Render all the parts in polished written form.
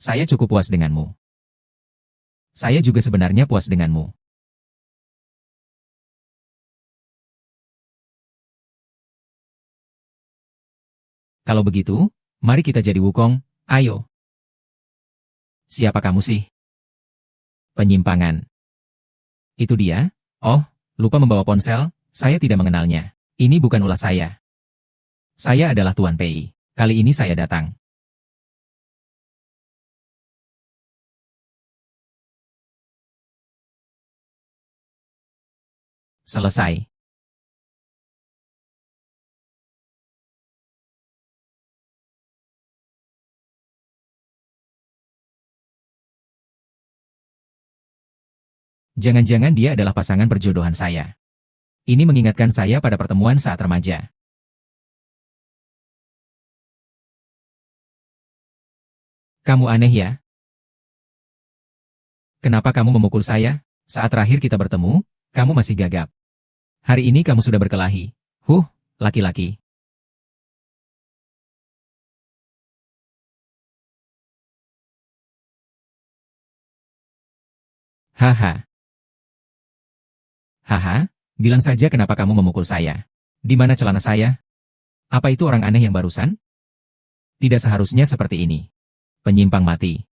Saya cukup puas denganmu. Saya juga sebenarnya puas denganmu. Kalau begitu, mari kita jadi Wukong, ayo. Siapa kamu sih? Penyimpangan. Itu dia? Oh, lupa membawa ponsel, saya tidak mengenalnya. Ini bukan ulah saya. Saya adalah Tuan Pei. Kali ini saya datang. Selesai. Jangan-jangan dia adalah pasangan perjodohan saya. Ini mengingatkan saya pada pertemuan saat remaja. Kamu aneh ya? Kenapa kamu memukul saya? Saat terakhir kita bertemu, kamu masih gagap. Hari ini kamu sudah berkelahi. Laki-laki. Haha. Haha, bilang saja kenapa kamu memukul saya. Di mana celana saya? Apa itu orang aneh yang barusan? Tidak seharusnya seperti ini. Penyimpang mati.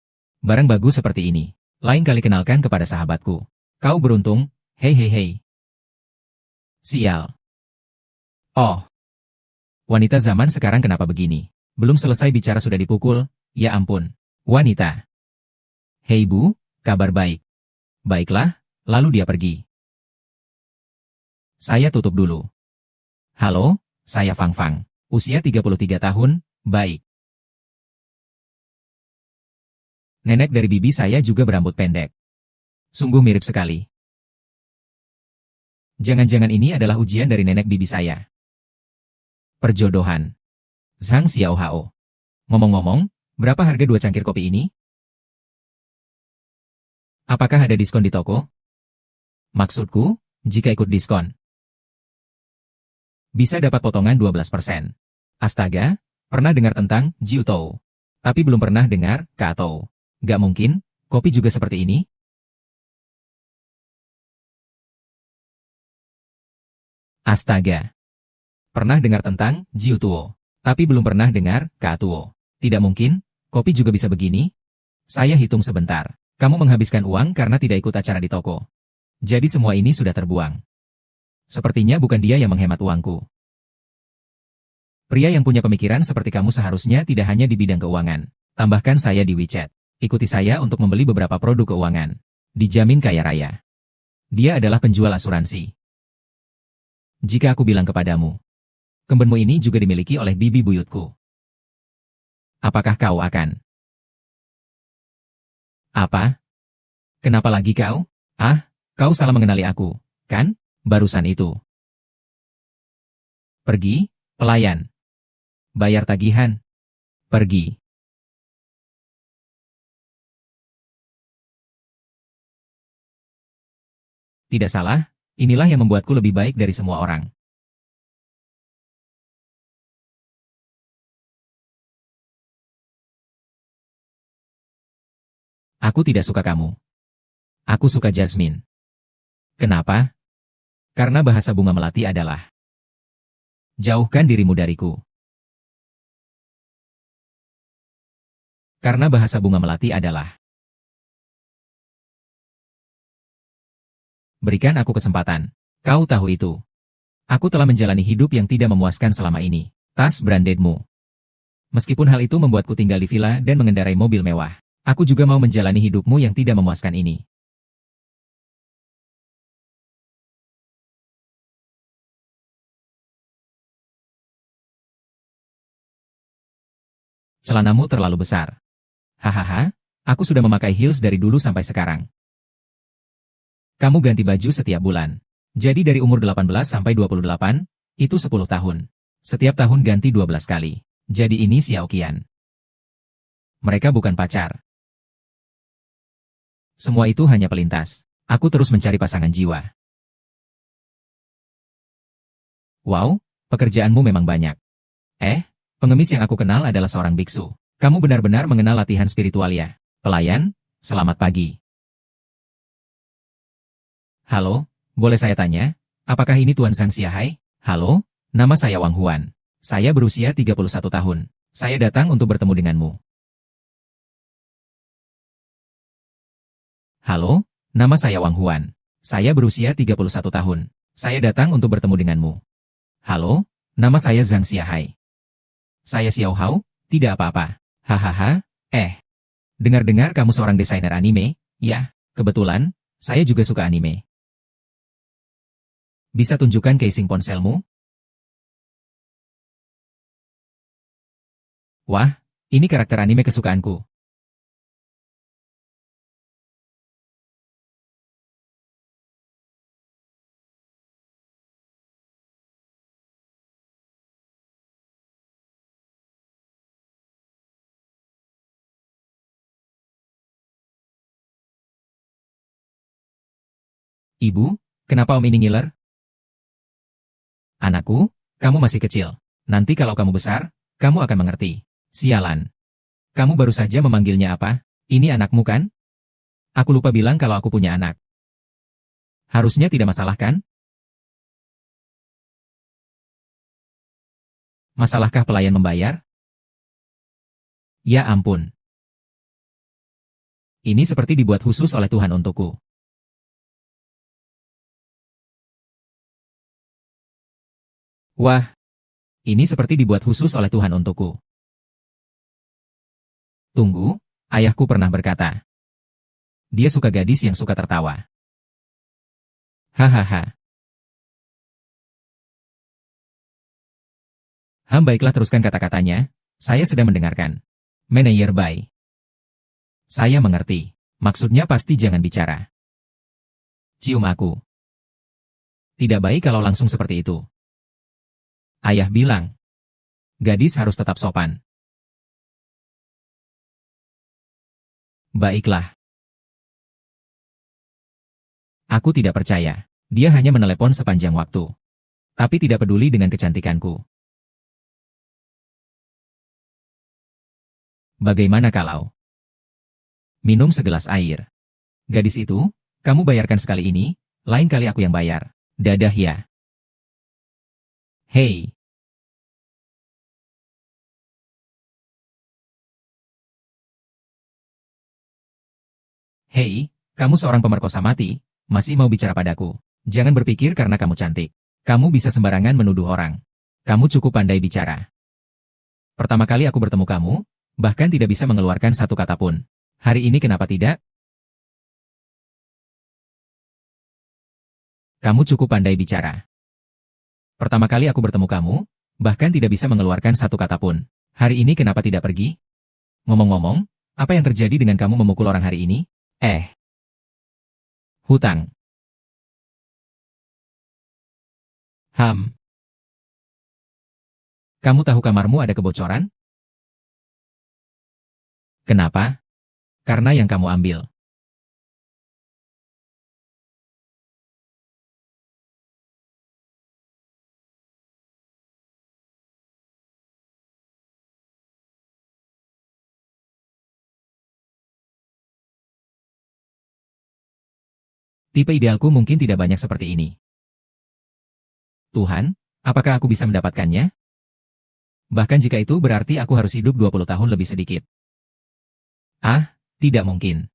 Barang bagus seperti ini. Lain kali kenalkan kepada sahabatku. Kau beruntung, hei. Sial. Oh. Wanita zaman sekarang kenapa begini? Belum selesai bicara sudah dipukul, ya ampun. Wanita. Hei Bu, kabar baik. Baiklah, lalu dia pergi. Saya tutup dulu. Halo, saya Fang Fang. Usia 33 tahun, baik. Nenek dari bibi saya juga berambut pendek. Sungguh mirip sekali. Jangan-jangan ini adalah ujian dari nenek bibi saya. Perjodohan. Zhang Xiaohao. Ngomong-ngomong, berapa harga 2 cangkir kopi ini? Apakah ada diskon di toko? Maksudku, jika ikut diskon. Bisa dapat potongan 12%. Astaga, pernah dengar tentang Jiutou. Tapi belum pernah dengar Katou. Gak mungkin, kopi juga seperti ini? Astaga. Pernah dengar tentang Jiutuo. Tapi belum pernah dengar Katuo. Tidak mungkin, kopi juga bisa begini? Saya hitung sebentar. Kamu menghabiskan uang karena tidak ikut acara di toko. Jadi semua ini sudah terbuang. Sepertinya bukan dia yang menghemat uangku. Pria yang punya pemikiran seperti kamu seharusnya tidak hanya di bidang keuangan. Tambahkan saya di WeChat. Ikuti saya untuk membeli beberapa produk keuangan. Dijamin kaya raya. Dia adalah penjual asuransi. Jika aku bilang kepadamu, kembenmu ini juga dimiliki oleh bibi buyutku. Apakah kau akan? Apa? Kenapa lagi kau? Kau salah mengenali aku, kan? Barusan itu. Pergi, pelayan. Bayar tagihan. Pergi. Tidak salah, inilah yang membuatku lebih baik dari semua orang. Aku tidak suka kamu. Aku suka Jasmine. Kenapa? Karena bahasa bunga melati adalah jauhkan dirimu dariku. Karena bahasa bunga melati adalah berikan aku kesempatan. Kau tahu itu. Aku telah menjalani hidup yang tidak memuaskan selama ini. Tas brandedmu. Meskipun hal itu membuatku tinggal di villa dan mengendarai mobil mewah. Aku juga mau menjalani hidupmu yang tidak memuaskan ini. Celanamu terlalu besar. Hahaha, aku sudah memakai heels dari dulu sampai sekarang. Kamu ganti baju setiap bulan. Jadi dari umur 18 sampai 28, itu 10 tahun. Setiap tahun ganti 12 kali. Jadi ini Xiaoqian. Mereka bukan pacar. Semua itu hanya pelintas. Aku terus mencari pasangan jiwa. Wow, pekerjaanmu memang banyak. Pengemis yang aku kenal adalah seorang biksu. Kamu benar-benar mengenal latihan spiritual ya. Pelayan, selamat pagi. Halo, boleh saya tanya, apakah ini Tuan Zhang Xiahai? Halo, nama saya Wang Huan. Saya berusia 31 tahun. Saya datang untuk bertemu denganmu. Halo, nama saya Wang Huan. Saya berusia 31 tahun. Saya datang untuk bertemu denganmu. Halo, nama saya Zhang Xiahai. Saya Xiao Hao, tidak apa-apa. Hahaha, dengar-dengar kamu seorang desainer anime? Ya, kebetulan, saya juga suka anime. Bisa tunjukkan casing ponselmu? Wah, ini karakter anime kesukaanku. Ibu, kenapa Om ini ngiler? Anakku, kamu masih kecil. Nanti kalau kamu besar, kamu akan mengerti. Sialan. Kamu baru saja memanggilnya apa? Ini anakmu kan? Aku lupa bilang kalau aku punya anak. Harusnya tidak masalah kan? Masalahkah pelayan membayar? Ya ampun. Ini seperti dibuat khusus oleh Tuhan untukku. Wah, ini seperti dibuat khusus oleh Tuhan untukku. Tunggu, ayahku pernah berkata. Dia suka gadis yang suka tertawa. Hahaha. Baiklah teruskan kata-katanya, saya sedang mendengarkan. Manayer Bai. Saya mengerti. Maksudnya pasti jangan bicara. Cium aku. Tidak baik kalau langsung seperti itu. Ayah bilang. Gadis harus tetap sopan. Baiklah. Aku tidak percaya. Dia hanya menelepon sepanjang waktu. Tapi tidak peduli dengan kecantikanku. Bagaimana kalau minum segelas air? Gadis itu, kamu bayarkan sekali ini, lain kali aku yang bayar. Dadah ya. Hei. Hei, kamu seorang pemerkosa mati, masih mau bicara padaku. Jangan berpikir karena kamu cantik. Kamu bisa sembarangan menuduh orang. Kamu cukup pandai bicara. Pertama kali aku bertemu kamu, bahkan tidak bisa mengeluarkan satu kata pun. Hari ini kenapa tidak? Kamu cukup pandai bicara. Pertama kali aku bertemu kamu, bahkan tidak bisa mengeluarkan satu kata pun. Hari ini kenapa tidak pergi? Ngomong-ngomong, apa yang terjadi dengan kamu memukul orang hari ini? Hutang. Kamu tahu kamarmu ada kebocoran? Kenapa? Karena yang kamu ambil. Tipe idealku mungkin tidak banyak seperti ini. Tuhan, apakah aku bisa mendapatkannya? Bahkan jika itu berarti aku harus hidup 20 tahun lebih sedikit. Tidak mungkin.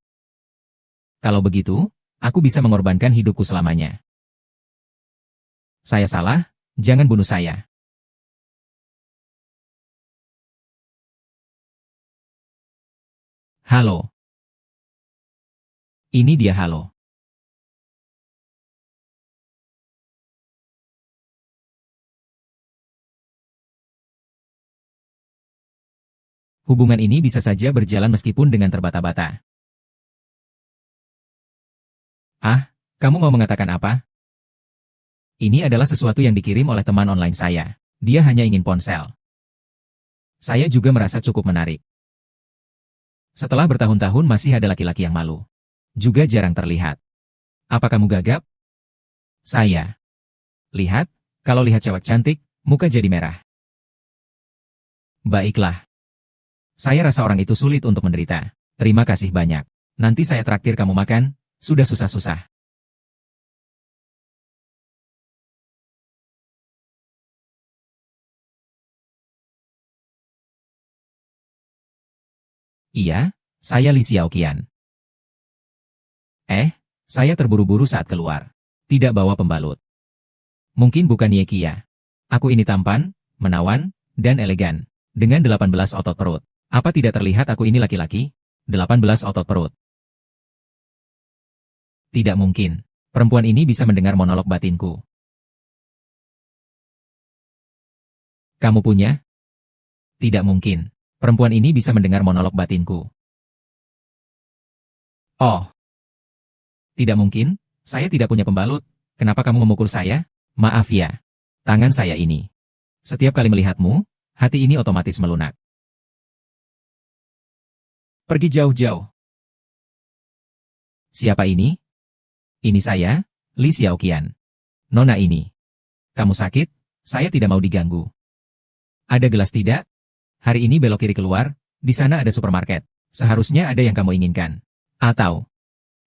Kalau begitu, aku bisa mengorbankan hidupku selamanya. Saya salah, jangan bunuh saya. Halo. Ini dia halo. Hubungan ini bisa saja berjalan meskipun dengan terbata-bata. Kamu mau mengatakan apa? Ini adalah sesuatu yang dikirim oleh teman online saya. Dia hanya ingin ponsel. Saya juga merasa cukup menarik. Setelah bertahun-tahun masih ada laki-laki yang malu. Juga jarang terlihat. Apa kamu gagap? Saya. Lihat, kalau lihat cewek cantik, muka jadi merah. Baiklah. Saya rasa orang itu sulit untuk menderita. Terima kasih banyak. Nanti saya traktir kamu makan, sudah susah-susah. Iya, saya Li Xiaoqian. Saya terburu-buru saat keluar. Tidak bawa pembalut. Mungkin bukan Ye Kia. Aku ini tampan, menawan, dan elegan. Dengan 18 otot perut. Apa tidak terlihat aku ini laki-laki? 18 otot perut. Tidak mungkin. Perempuan ini bisa mendengar monolog batinku. Kamu punya? Tidak mungkin. Perempuan ini bisa mendengar monolog batinku. Oh, tidak mungkin. Saya tidak punya pembalut. Kenapa kamu memukul saya? Maaf ya. Tangan saya ini. Setiap kali melihatmu, hati ini otomatis melunak. Pergi jauh-jauh. Siapa ini? Ini saya, Li Xiaoqian. Nona ini. Kamu sakit? Saya tidak mau diganggu. Ada gelas tidak? Hari ini belok kiri keluar, di sana ada supermarket. Seharusnya ada yang kamu inginkan. Atau,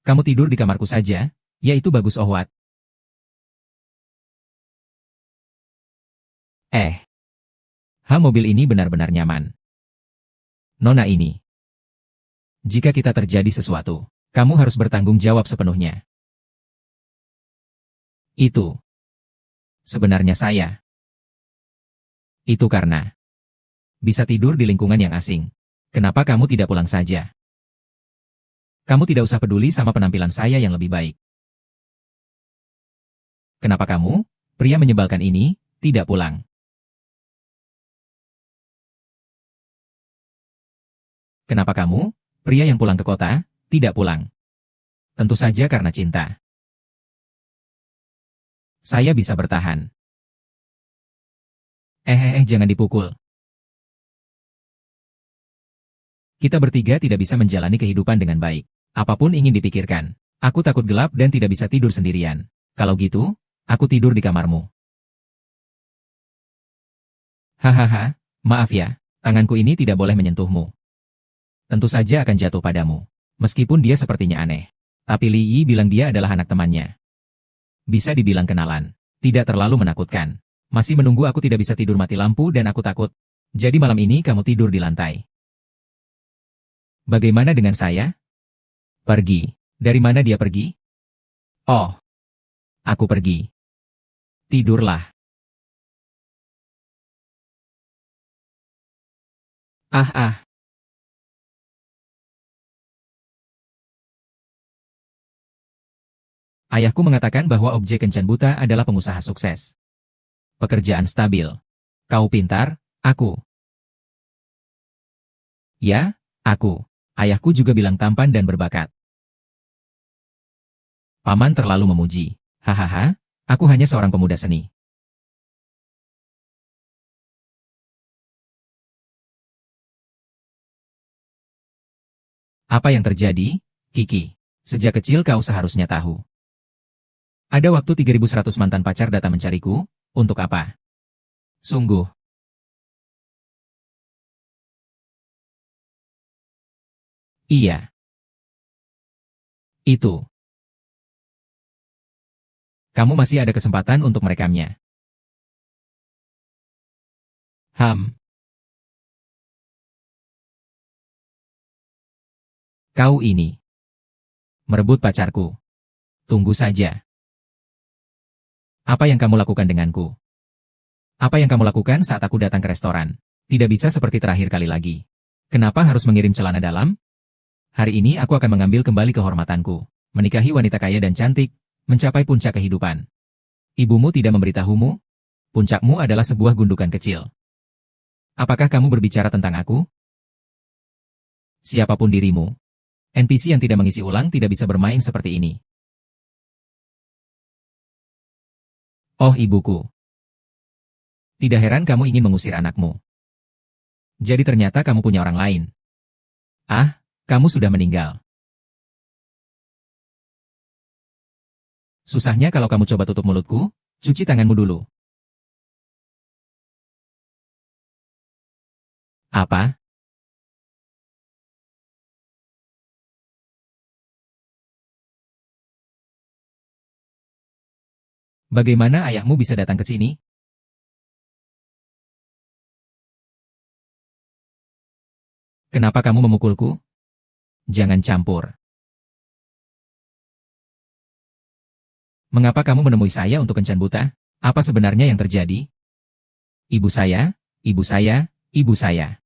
kamu tidur di kamarku saja, yaitu bagus Ohwat. Mobil ini benar-benar nyaman. Nona ini. Jika kita terjadi sesuatu, kamu harus bertanggung jawab sepenuhnya. Itu. Sebenarnya saya. Itu karena bisa tidur di lingkungan yang asing. Kenapa kamu tidak pulang saja? Kamu tidak usah peduli sama penampilan saya yang lebih baik. Kenapa kamu, pria menyebalkan ini, tidak pulang? Kenapa kamu, pria yang pulang ke kota, tidak pulang? Tentu saja karena cinta. Saya bisa bertahan. Jangan dipukul. Kita bertiga tidak bisa menjalani kehidupan dengan baik. Apapun ingin dipikirkan. Aku takut gelap dan tidak bisa tidur sendirian. Kalau gitu, aku tidur di kamarmu. Hahaha, maaf ya, tanganku ini tidak boleh menyentuhmu. Tentu saja akan jatuh padamu. Meskipun dia sepertinya aneh. Tapi Li Yi bilang dia adalah anak temannya. Bisa dibilang kenalan. Tidak terlalu menakutkan. Masih menunggu aku tidak bisa tidur mati lampu dan aku takut. Jadi malam ini kamu tidur di lantai. Bagaimana dengan saya? Pergi. Dari mana dia pergi? Oh. Aku pergi. Tidurlah. Ah. Ayahku mengatakan bahwa objek kencan buta adalah pengusaha sukses. Pekerjaan stabil. Kau pintar, aku. Ya, aku. Ayahku juga bilang tampan dan berbakat. Paman terlalu memuji. Hahaha, aku hanya seorang pemuda seni. Apa yang terjadi, Kiki? Sejak kecil kau seharusnya tahu. Ada waktu 3.100 mantan pacar datang mencariku, untuk apa? Sungguh. Iya. Itu. Kamu masih ada kesempatan untuk merekamnya. Kau ini. Merebut pacarku. Tunggu saja. Apa yang kamu lakukan denganku? Apa yang kamu lakukan saat aku datang ke restoran? Tidak bisa seperti terakhir kali lagi. Kenapa harus mengirim celana dalam? Hari ini aku akan mengambil kembali kehormatanku. Menikahi wanita kaya dan cantik, mencapai puncak kehidupan. Ibumu tidak memberitahumu? Puncakmu adalah sebuah gundukan kecil. Apakah kamu berbicara tentang aku? Siapapun dirimu. NPC yang tidak mengisi ulang tidak bisa bermain seperti ini. Oh ibuku. Tidak heran kamu ingin mengusir anakmu. Jadi ternyata kamu punya orang lain. Kamu sudah meninggal. Susahnya kalau kamu coba tutup mulutku, cuci tanganmu dulu. Apa? Bagaimana ayahmu bisa datang ke sini? Kenapa kamu memukulku? Jangan campur. Mengapa kamu menemui saya untuk kencan buta? Apa sebenarnya yang terjadi? Ibu saya, ibu saya, ibu saya.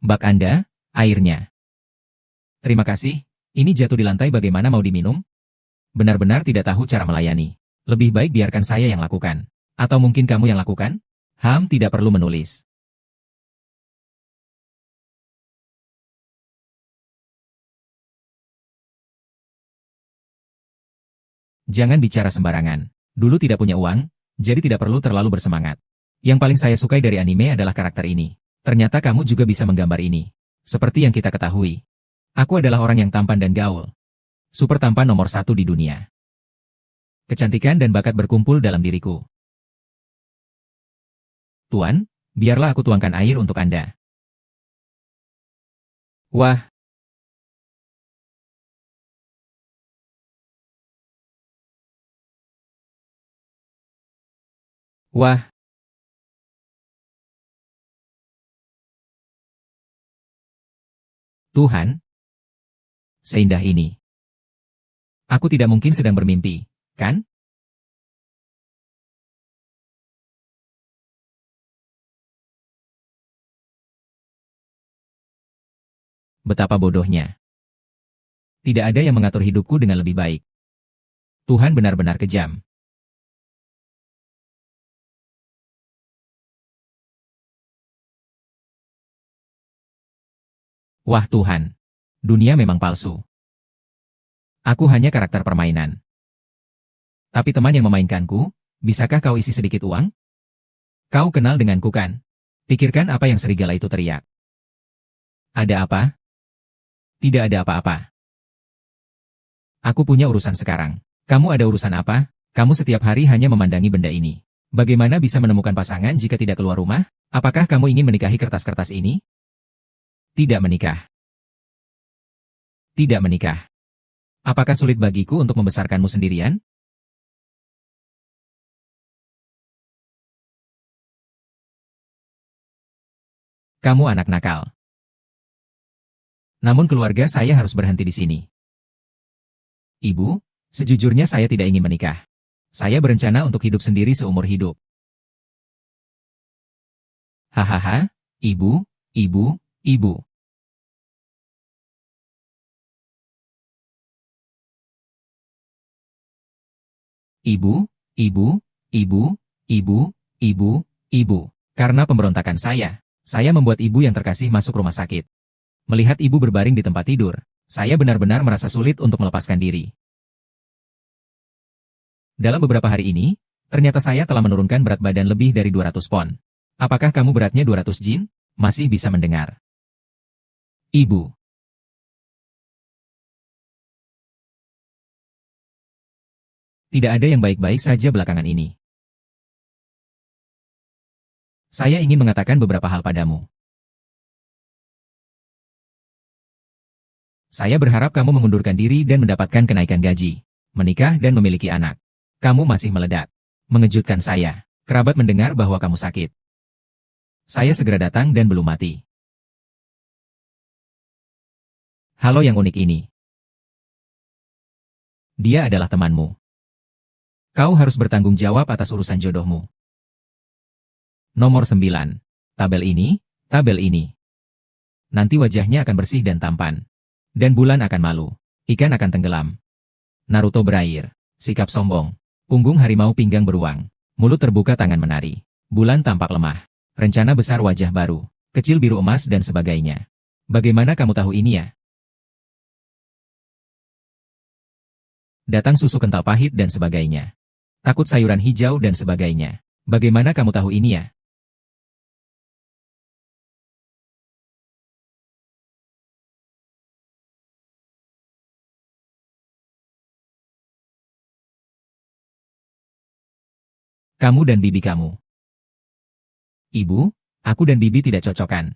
Bak Anda, airnya. Terima kasih, ini jatuh di lantai bagaimana mau diminum? Benar-benar tidak tahu cara melayani. Lebih baik biarkan saya yang lakukan. Atau mungkin kamu yang lakukan? Tidak perlu menulis. Jangan bicara sembarangan. Dulu tidak punya uang, jadi tidak perlu terlalu bersemangat. Yang paling saya sukai dari anime adalah karakter ini. Ternyata kamu juga bisa menggambar ini. Seperti yang kita ketahui. Aku adalah orang yang tampan dan gaul. Super tampan nomor 1 di dunia. Kecantikan dan bakat berkumpul dalam diriku. Tuan, biarlah aku tuangkan air untuk Anda. Wah. Wah. Tuhan. Seindah ini. Aku tidak mungkin sedang bermimpi, kan? Betapa bodohnya. Tidak ada yang mengatur hidupku dengan lebih baik. Tuhan benar-benar kejam. Wah Tuhan. Dunia memang palsu. Aku hanya karakter permainan. Tapi teman yang memainkanku, bisakah kau isi sedikit uang? Kau kenal denganku kan? Pikirkan apa yang serigala itu teriak. Ada apa? Tidak ada apa-apa. Aku punya urusan sekarang. Kamu ada urusan apa? Kamu setiap hari hanya memandangi benda ini. Bagaimana bisa menemukan pasangan jika tidak keluar rumah? Apakah kamu ingin menikahi kertas-kertas ini? Tidak menikah. Tidak menikah. Apakah sulit bagiku untuk membesarkanmu sendirian? Kamu anak nakal. Namun keluarga saya harus berhenti di sini. Ibu, sejujurnya saya tidak ingin menikah. Saya berencana untuk hidup sendiri seumur hidup. Hahaha, ibu, ibu, ibu. Ibu, ibu, ibu, ibu, ibu, ibu. Karena pemberontakan saya membuat ibu yang terkasih masuk rumah sakit. Melihat ibu berbaring di tempat tidur, saya benar-benar merasa sulit untuk melepaskan diri. Dalam beberapa hari ini, ternyata saya telah menurunkan berat badan lebih dari 200 pon. Apakah kamu beratnya 200 jin? Masih bisa mendengar. Ibu. Tidak ada yang baik-baik saja belakangan ini. Saya ingin mengatakan beberapa hal padamu. Saya berharap kamu mengundurkan diri dan mendapatkan kenaikan gaji, menikah dan memiliki anak. Kamu masih meledak. Mengejutkan saya. Kerabat mendengar bahwa kamu sakit. Saya segera datang dan belum mati. Halo yang unik ini. Dia adalah temanmu. Kau harus bertanggung jawab atas urusan jodohmu. Nomor 9. Tabel ini. Nanti wajahnya akan bersih dan tampan. Dan bulan akan malu. Ikan akan tenggelam. Naruto berair. Sikap sombong. Punggung harimau pinggang beruang. Mulut terbuka tangan menari. Bulan tampak lemah. Rencana besar wajah baru. Kecil biru emas dan sebagainya. Bagaimana kamu tahu ini ya? Datang susu kental pahit dan sebagainya. Takut sayuran hijau dan sebagainya. Bagaimana kamu tahu ini ya? Kamu dan bibi kamu. Ibu, aku dan bibi tidak cocokan.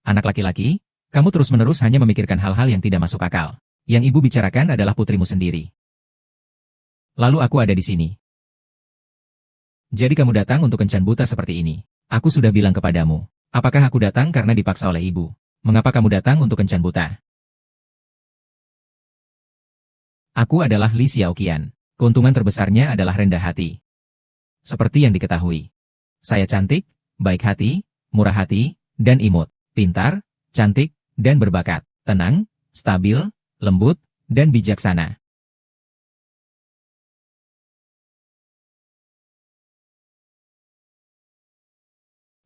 Anak laki-laki, Kamu terus-menerus hanya memikirkan hal-hal yang tidak masuk akal. Yang ibu bicarakan adalah putrimu sendiri. Lalu aku ada di sini. Jadi kamu datang untuk kencan buta seperti ini. Aku sudah bilang kepadamu. Apakah aku datang karena dipaksa oleh ibu? Mengapa kamu datang untuk kencan buta? Aku adalah Li Xiaoqian. Keuntungan terbesarnya adalah rendah hati. Seperti yang diketahui. Saya cantik, baik hati, murah hati, dan imut. Pintar, cantik, dan berbakat. Tenang, stabil, lembut, dan bijaksana.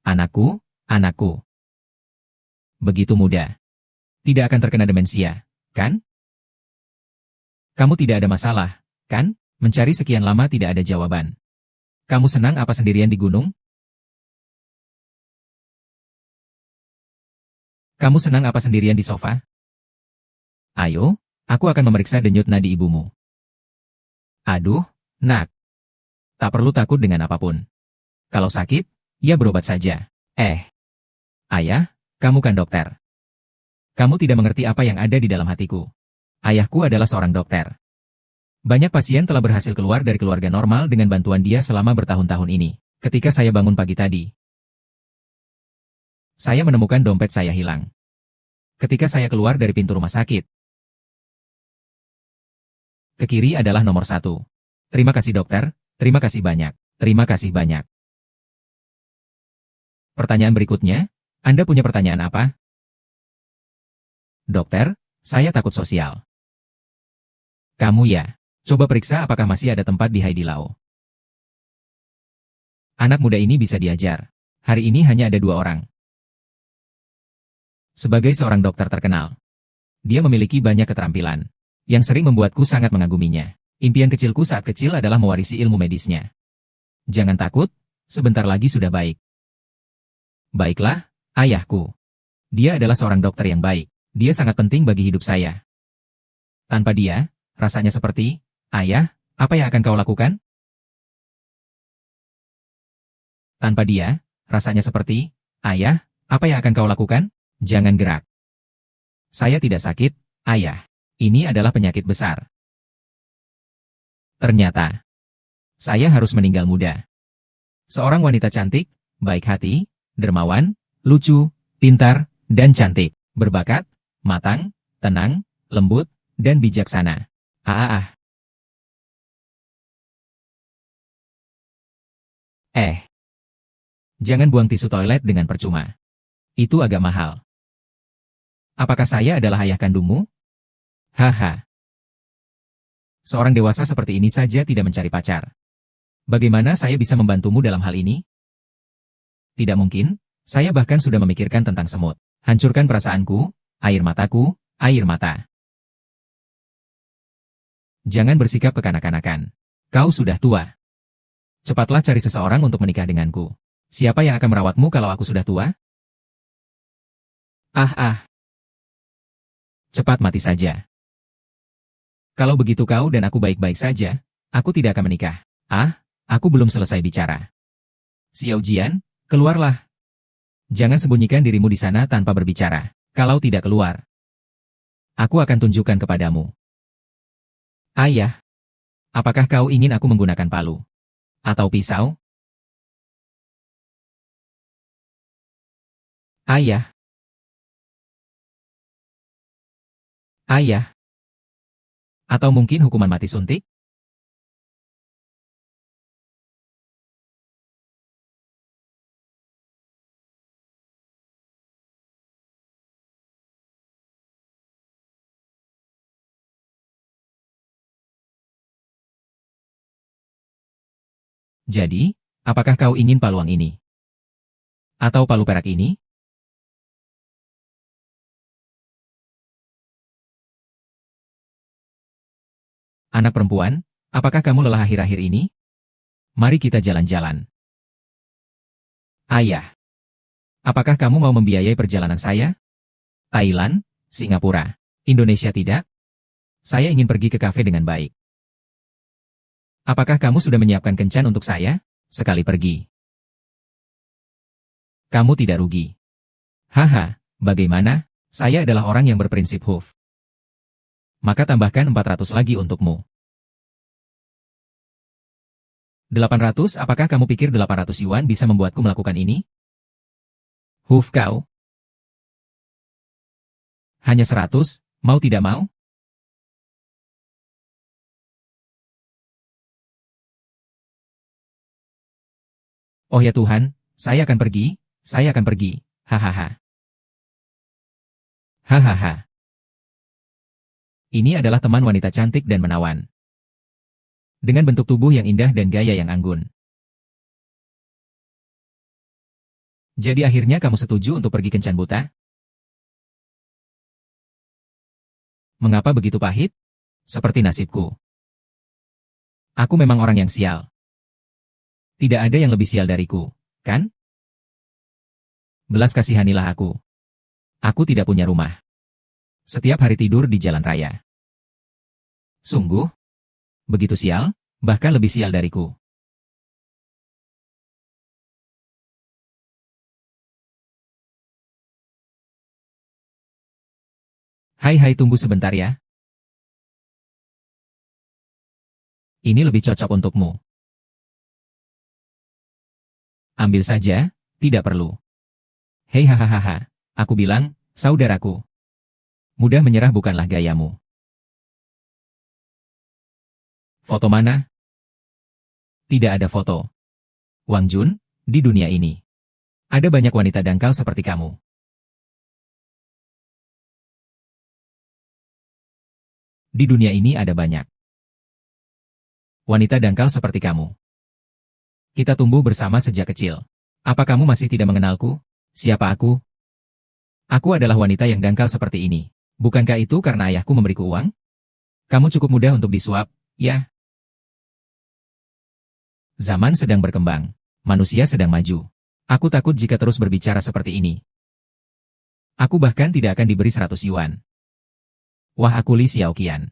Anakku, anakku. Begitu muda. Tidak akan terkena demensia, kan? Kamu tidak ada masalah, kan? Mencari sekian lama tidak ada jawaban. Kamu senang apa sendirian di gunung? Kamu senang apa sendirian di sofa? Ayo, aku akan memeriksa denyut nadi ibumu. Aduh, nak. Tak perlu takut dengan apapun. Kalau sakit, ya berobat saja. Ayah, kamu kan dokter. Kamu tidak mengerti apa yang ada di dalam hatiku. Ayahku adalah seorang dokter. Banyak pasien telah berhasil keluar dari keluarga normal dengan bantuan dia selama bertahun-tahun ini. Ketika saya bangun pagi tadi, saya menemukan dompet saya hilang. Ketika saya keluar dari pintu rumah sakit, ke kiri adalah nomor 1. Terima kasih dokter, terima kasih banyak, terima kasih banyak. Pertanyaan berikutnya, Anda punya pertanyaan apa? Dokter, saya takut sosial. Kamu ya, coba periksa apakah masih ada tempat di Haidilao. Anak muda ini bisa diajar. Hari ini hanya ada 2 orang. Sebagai seorang dokter terkenal, dia memiliki banyak keterampilan, yang sering membuatku sangat mengaguminya. Impian kecilku saat kecil adalah mewarisi ilmu medisnya. Jangan takut, sebentar lagi sudah baik. Baiklah, ayahku. Dia adalah seorang dokter yang baik. Dia sangat penting bagi hidup saya. Tanpa dia, rasanya seperti, ayah, apa yang akan kau lakukan? Tanpa dia, rasanya seperti, ayah, apa yang akan kau lakukan? Jangan gerak. Saya tidak sakit, ayah. Ini adalah penyakit besar. Ternyata, saya harus meninggal muda. Seorang wanita cantik, baik hati, dermawan, lucu, pintar, dan cantik, berbakat, matang, tenang, lembut, dan bijaksana. Jangan buang tisu toilet dengan percuma. Itu agak mahal. Apakah saya adalah ayah kandungmu? Haha. Seorang dewasa seperti ini saja tidak mencari pacar. Bagaimana saya bisa membantumu dalam hal ini? Tidak mungkin, saya bahkan sudah memikirkan tentang semut. Hancurkan perasaanku, air mataku, air mata. Jangan bersikap kekanak-kanakan. Kau sudah tua. Cepatlah cari seseorang untuk menikah denganku. Siapa yang akan merawatmu kalau aku sudah tua? Cepat mati saja. Kalau begitu kau dan aku baik-baik saja, aku tidak akan menikah. Aku belum selesai bicara. Xiao Jian, keluarlah. Jangan sembunyikan dirimu di sana tanpa berbicara. Kalau tidak keluar, aku akan tunjukkan kepadamu. Ayah, apakah kau ingin aku menggunakan palu? Atau pisau? Ayah. Atau mungkin hukuman mati suntik? Jadi, apakah kau ingin paluang ini? Atau palu perak ini? Anak perempuan, apakah kamu lelah akhir-akhir ini? Mari kita jalan-jalan. Ayah, apakah kamu mau membiayai perjalanan saya? Thailand, Singapura, Indonesia tidak? Saya ingin pergi ke kafe dengan baik. Apakah kamu sudah menyiapkan kencan untuk saya? Sekali pergi. Kamu tidak rugi. Haha, bagaimana? Saya adalah orang yang berprinsip Huf. Maka tambahkan 400 lagi untukmu. 800, apakah kamu pikir 800 yuan bisa membuatku melakukan ini? Huf kau. Hanya 100, mau tidak mau? Oh ya Tuhan, saya akan pergi, saya akan pergi, hahaha. Hahaha. Ini adalah teman wanita cantik dan menawan. Dengan bentuk tubuh yang indah dan gaya yang anggun. Jadi akhirnya kamu setuju untuk pergi kencan buta? Mengapa begitu pahit? Seperti nasibku. Aku memang orang yang sial. Tidak ada yang lebih sial dariku, kan? Belas kasihanilah aku. Aku tidak punya rumah. Setiap hari tidur di jalan raya. Sungguh? Begitu sial? Bahkan lebih sial dariku. Hai tunggu sebentar ya. Ini lebih cocok untukmu. Ambil saja, tidak perlu. Hei hahaha, aku bilang, saudaraku. Mudah menyerah bukanlah gayamu. Foto mana? Tidak ada foto. Wang Jun, di dunia ini. Ada banyak wanita dangkal seperti kamu. Di dunia ini ada banyak wanita dangkal seperti kamu. Kita tumbuh bersama sejak kecil. Apa kamu masih tidak mengenalku? Siapa aku? Aku adalah wanita yang dangkal seperti ini. Bukankah itu karena ayahku memberiku uang? Kamu cukup mudah untuk disuap, ya? Zaman sedang berkembang. Manusia sedang maju. Aku takut jika terus berbicara seperti ini. Aku bahkan tidak akan diberi 100 yuan. Wah, aku Li Xiaoqian.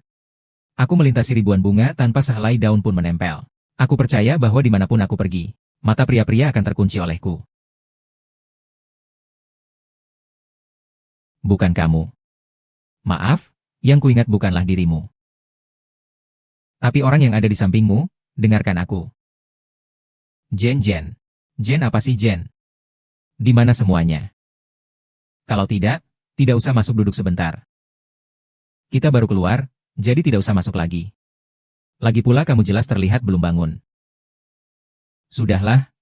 Aku melintasi ribuan bunga tanpa sehelai daun pun menempel. Aku percaya bahwa dimanapun aku pergi, mata pria-pria akan terkunci olehku. Bukan kamu. Maaf, yang kuingat bukanlah dirimu. Tapi orang yang ada di sampingmu, dengarkan aku. Jen. Jen apa sih Jen? Di mana semuanya? Kalau tidak usah masuk, duduk sebentar. Kita baru keluar, jadi tidak usah masuk lagi. Lagi pula kamu jelas terlihat belum bangun. Sudahlah,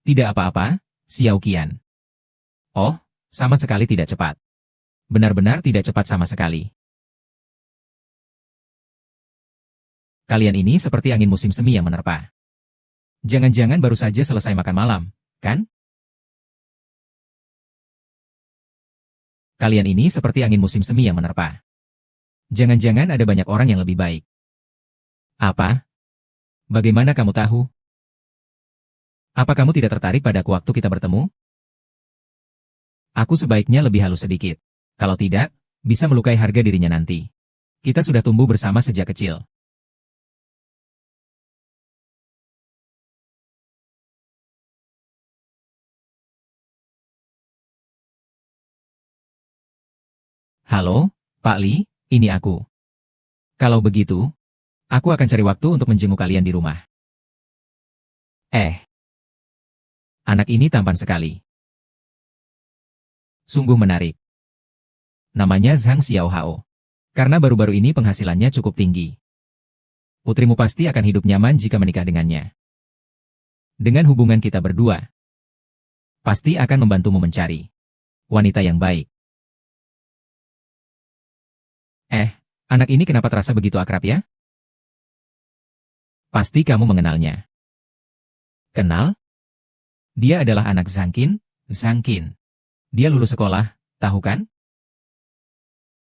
tidak apa-apa, Xiaoqian. Oh, sama sekali tidak cepat. Benar-benar tidak cepat sama sekali. Kalian ini seperti angin musim semi yang menerpa. Jangan-jangan baru saja selesai makan malam, kan? Kalian ini seperti angin musim semi yang menerpa. Jangan-jangan ada banyak orang yang lebih baik. Apa? Bagaimana kamu tahu? Apa kamu tidak tertarik padaku waktu kita bertemu? Aku sebaiknya lebih halus sedikit. Kalau tidak, bisa melukai harga dirinya nanti. Kita sudah tumbuh bersama sejak kecil. Halo, Pak Li, ini aku. Kalau begitu, aku akan cari waktu untuk menjenguk kalian di rumah. Anak ini tampan sekali. Sungguh menarik. Namanya Zhang Xiaohao. Karena baru-baru ini penghasilannya cukup tinggi. Putrimu pasti akan hidup nyaman jika menikah dengannya. Dengan hubungan kita berdua, pasti akan membantumu mencari wanita yang baik. Anak ini kenapa terasa begitu akrab ya? Pasti kamu mengenalnya. Kenal? Dia adalah anak Zhang Qin. Dia lulus sekolah, tahu kan?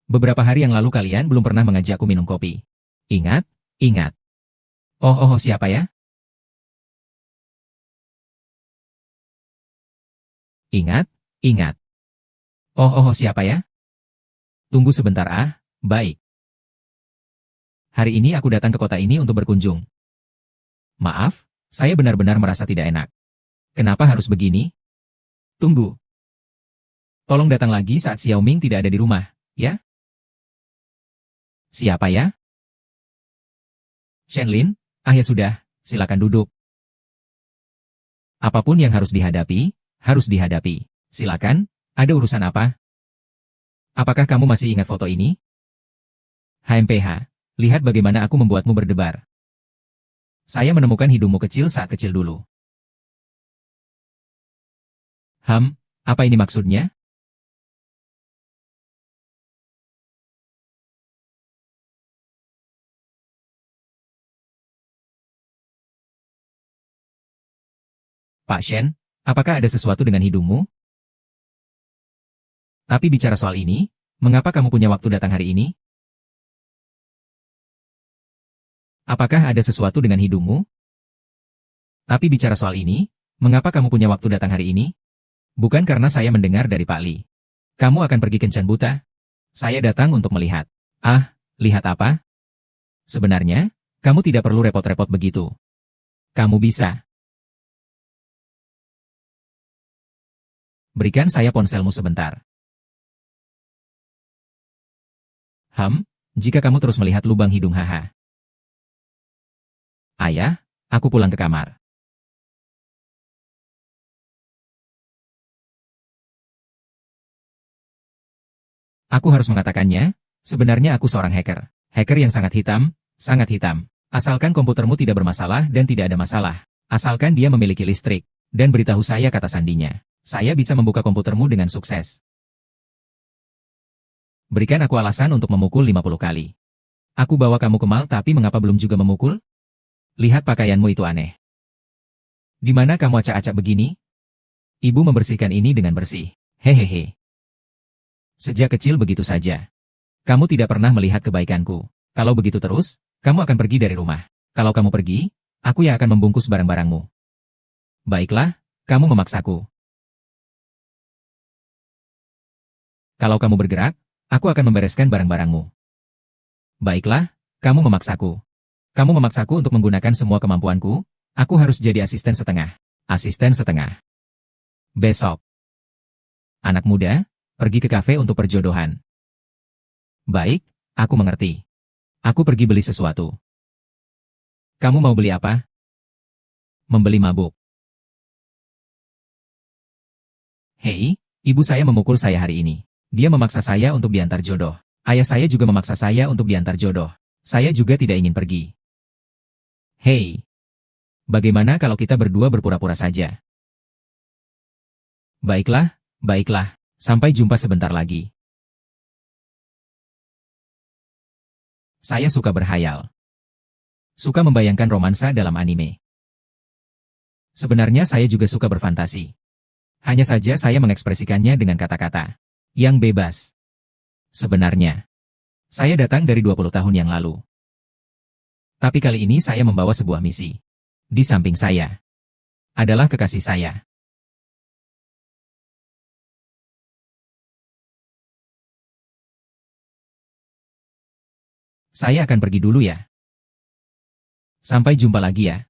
Beberapa hari yang lalu kalian belum pernah mengajakku minum kopi. Ingat? Oh, siapa ya? Ingat. Oh, siapa ya? Tunggu sebentar baik. Hari ini aku datang ke kota ini untuk berkunjung. Maaf, saya benar-benar merasa tidak enak. Kenapa harus begini? Tunggu. Tolong datang lagi saat Xiaoming tidak ada di rumah, ya? Siapa ya? Shenlin, ya sudah, silakan duduk. Apapun yang harus dihadapi, harus dihadapi. Silakan, ada urusan apa? Apakah kamu masih ingat foto ini? HMPH, lihat bagaimana aku membuatmu berdebar. Saya menemukan hidungmu kecil saat kecil dulu. Apa ini maksudnya? Pak Shen, apakah ada sesuatu dengan hidungmu? Tapi bicara soal ini, mengapa kamu punya waktu datang hari ini? Apakah ada sesuatu dengan hidungmu? Tapi bicara soal ini, mengapa kamu punya waktu datang hari ini? Bukan karena saya mendengar dari Pak Li. Kamu akan pergi kencan buta? Saya datang untuk melihat. Lihat apa? Sebenarnya, kamu tidak perlu repot-repot begitu. Kamu bisa. Berikan saya ponselmu sebentar. Jika kamu terus melihat lubang hidung haha. Ayah, aku pulang ke kamar. Aku harus mengatakannya, sebenarnya aku seorang hacker. Hacker yang sangat hitam, sangat hitam. Asalkan komputermu tidak bermasalah dan tidak ada masalah. Asalkan dia memiliki listrik. Dan beritahu saya kata sandinya. Saya bisa membuka komputermu dengan sukses. Berikan aku alasan untuk memukul 50 kali. Aku bawa kamu ke mall tapi mengapa belum juga memukul? Lihat pakaianmu itu aneh. Di mana kamu acak-acak begini? Ibu membersihkan ini dengan bersih. Hehehe. Sejak kecil begitu saja. Kamu tidak pernah melihat kebaikanku. Kalau begitu terus, kamu akan pergi dari rumah. Kalau kamu pergi, aku yang akan membungkus barang-barangmu. Baiklah, kamu memaksaku. Kalau kamu bergerak, aku akan membereskan barang-barangmu. Baiklah, kamu memaksaku. Kamu memaksaku untuk menggunakan semua kemampuanku, aku harus jadi asisten setengah. Asisten setengah. Besok. Anak muda, pergi ke kafe untuk perjodohan. Baik, aku mengerti. Aku pergi beli sesuatu. Kamu mau beli apa? Membeli mabuk. Hei, ibu saya memukul saya hari ini. Dia memaksa saya untuk diantar jodoh. Ayah saya juga memaksa saya untuk diantar jodoh. Saya juga tidak ingin pergi. Hei. Bagaimana kalau kita berdua berpura-pura saja? Baiklah, baiklah. Sampai jumpa sebentar lagi. Saya suka berhayal. Suka membayangkan romansa dalam anime. Sebenarnya saya juga suka berfantasi. Hanya saja saya mengekspresikannya dengan kata-kata yang bebas. Sebenarnya, saya datang dari 20 tahun yang lalu. Tapi kali ini saya membawa sebuah misi. Di samping saya adalah kekasih saya. Saya akan pergi dulu ya. Sampai jumpa lagi ya.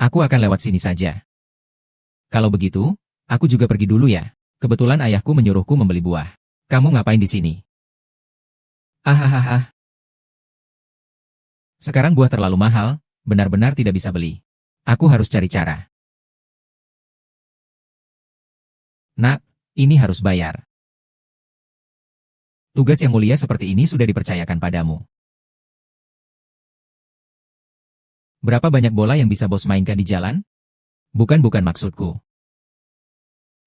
Aku akan lewat sini saja. Kalau begitu, aku juga pergi dulu ya. Kebetulan ayahku menyuruhku membeli buah. Kamu ngapain di sini? Hahaha. Sekarang buah terlalu mahal, benar-benar tidak bisa beli. Aku harus cari cara. Nak, ini harus bayar. Tugas yang mulia seperti ini sudah dipercayakan padamu. Berapa banyak bola yang bisa bos mainkan di jalan? Bukan maksudku.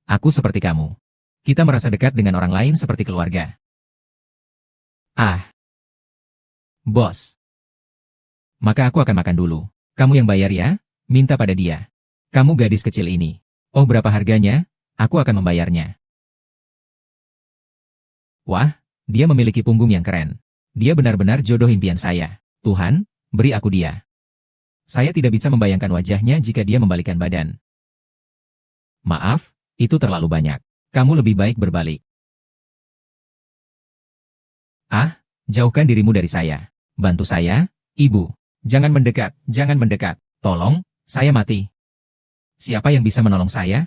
Aku seperti kamu. Kita merasa dekat dengan orang lain seperti keluarga. Bos. Maka aku akan makan dulu. Kamu yang bayar ya, minta pada dia. Kamu gadis kecil ini. Oh, berapa harganya? Aku akan membayarnya. Wah, dia memiliki punggung yang keren. Dia benar-benar jodoh impian saya. Tuhan, beri aku dia. Saya tidak bisa membayangkan wajahnya jika dia membalikkan badan. Maaf, itu terlalu banyak. Kamu lebih baik berbalik. Jauhkan dirimu dari saya. Bantu saya, Ibu. Jangan mendekat, jangan mendekat. Tolong, saya mati. Siapa yang bisa menolong saya?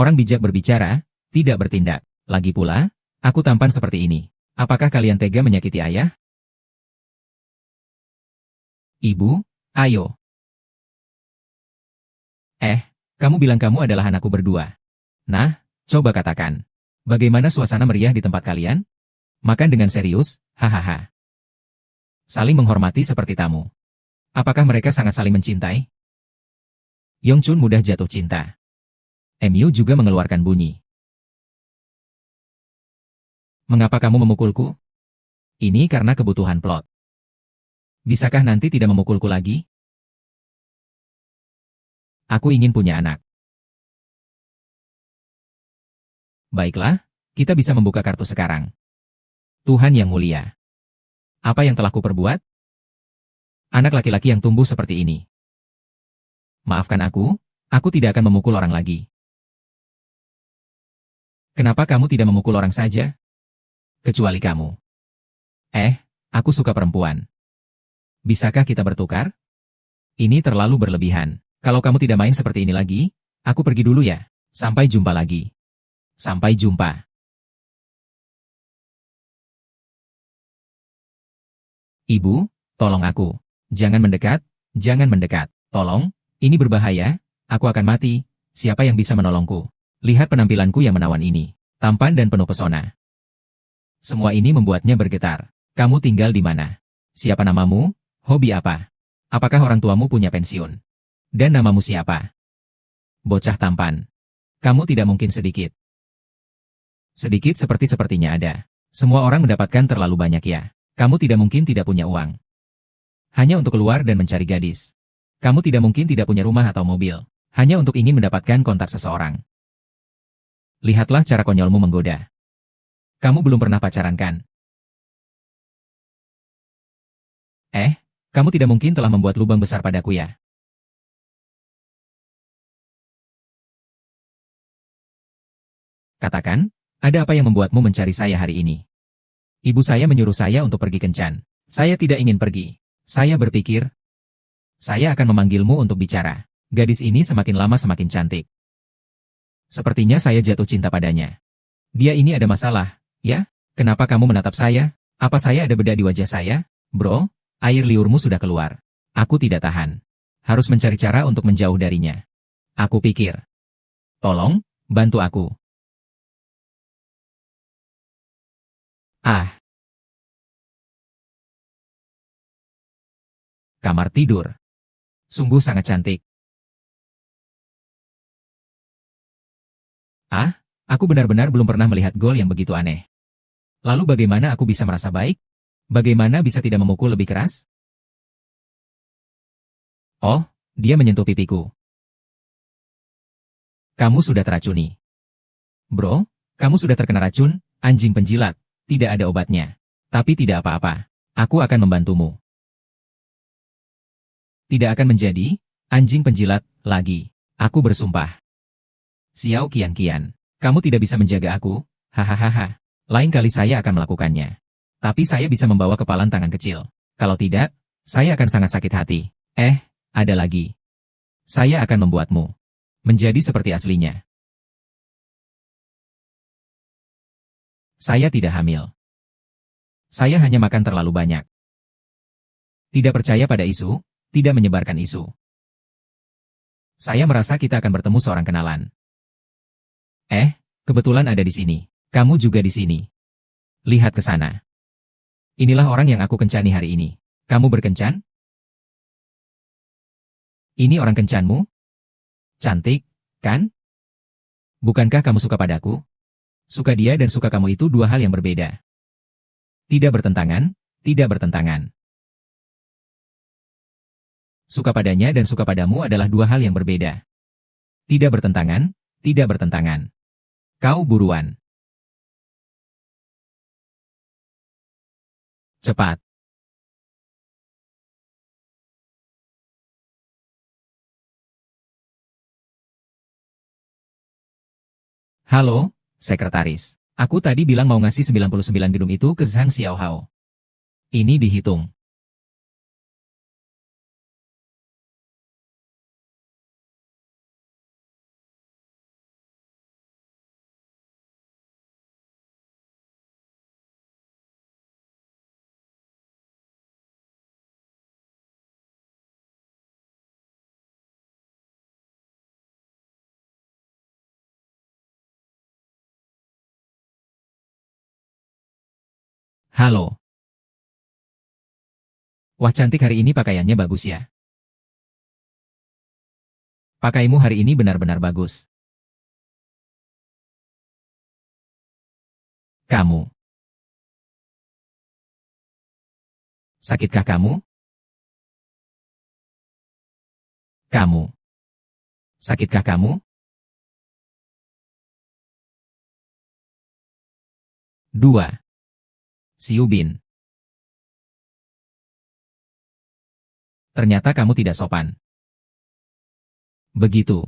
Orang bijak berbicara, tidak bertindak. Lagi pula, aku tampan seperti ini. Apakah kalian tega menyakiti ayah? Ibu, ayo. Kamu bilang kamu adalah anakku berdua. Nah, coba katakan. Bagaimana suasana meriah di tempat kalian? Makan dengan serius, hahaha. Saling menghormati seperti tamu. Apakah mereka sangat saling mencintai? Yongchun mudah jatuh cinta. Miu juga mengeluarkan bunyi. Mengapa kamu memukulku? Ini karena kebutuhan plot. Bisakah nanti tidak memukulku lagi? Aku ingin punya anak. Baiklah, kita bisa membuka kartu sekarang. Tuhan yang mulia. Apa yang telah kuperbuat? Anak laki-laki yang tumbuh seperti ini. Maafkan aku tidak akan memukul orang lagi. Kenapa kamu tidak memukul orang saja? Kecuali kamu. Aku suka perempuan. Bisakah kita bertukar? Ini terlalu berlebihan. Kalau kamu tidak main seperti ini lagi, aku pergi dulu ya. Sampai jumpa lagi. Sampai jumpa. Ibu, tolong aku. Jangan mendekat, jangan mendekat. Tolong, ini berbahaya, aku akan mati. Siapa yang bisa menolongku? Lihat penampilanku yang menawan ini. Tampan dan penuh pesona. Semua ini membuatnya bergetar. Kamu tinggal di mana? Siapa namamu? Hobi apa? Apakah orang tuamu punya pensiun? Dan namamu siapa? Bocah tampan. Kamu tidak mungkin sedikit. Sedikit sepertinya ada. Semua orang mendapatkan terlalu banyak ya. Kamu tidak mungkin tidak punya uang. Hanya untuk keluar dan mencari gadis. Kamu tidak mungkin tidak punya rumah atau mobil. Hanya untuk ingin mendapatkan kontak seseorang. Lihatlah cara konyolmu menggoda. Kamu belum pernah pacaran kan? Kamu tidak mungkin telah membuat lubang besar padaku ya? Katakan, ada apa yang membuatmu mencari saya hari ini? Ibu saya menyuruh saya untuk pergi kencan. Saya tidak ingin pergi. Saya berpikir, saya akan memanggilmu untuk bicara. Gadis ini semakin lama semakin cantik. Sepertinya saya jatuh cinta padanya. Dia ini ada masalah, ya? Kenapa kamu menatap saya? Apa saya ada beda di wajah saya? Bro, air liurmu sudah keluar. Aku tidak tahan. Harus mencari cara untuk menjauh darinya. Aku pikir. Tolong, bantu aku. Kamar tidur. Sungguh sangat cantik. Aku benar-benar belum pernah melihat gol yang begitu aneh. Lalu bagaimana aku bisa merasa baik? Bagaimana bisa tidak memukul lebih keras? Oh, dia menyentuh pipiku. Kamu sudah teracuni. Bro, kamu sudah terkena racun, anjing penjilat. Tidak ada obatnya. Tapi tidak apa-apa. Aku akan membantumu. Tidak akan menjadi anjing penjilat lagi. Aku bersumpah. Xiao Qian, kamu tidak bisa menjaga aku, hahaha. Lain kali saya akan melakukannya. Tapi saya bisa membawa kepalan tangan kecil. Kalau tidak, saya akan sangat sakit hati. Ada lagi. Saya akan membuatmu menjadi seperti aslinya. Saya tidak hamil. Saya hanya makan terlalu banyak. Tidak percaya pada isu, tidak menyebarkan isu. Saya merasa kita akan bertemu seorang kenalan. Kebetulan ada di sini. Kamu juga di sini. Lihat ke sana. Inilah orang yang aku kencani hari ini. Kamu berkencan? Ini orang kencanmu? Cantik, kan? Bukankah kamu suka padaku? Suka dia dan suka kamu itu dua hal yang berbeda. Tidak bertentangan, tidak bertentangan. Suka padanya dan suka padamu adalah dua hal yang berbeda. Tidak bertentangan, tidak bertentangan. Kau buruan. Cepat. Halo, sekretaris. Aku tadi bilang mau ngasih 99 gedung itu ke Zhang Xiaohao. Ini dihitung. Halo. Wah, cantik hari ini, pakaiannya bagus ya. Pakaimu hari ini benar-benar bagus. Kamu. Sakitkah kamu? Kamu. Sakitkah kamu? 2. Siubin. Ternyata kamu tidak sopan. Begitu.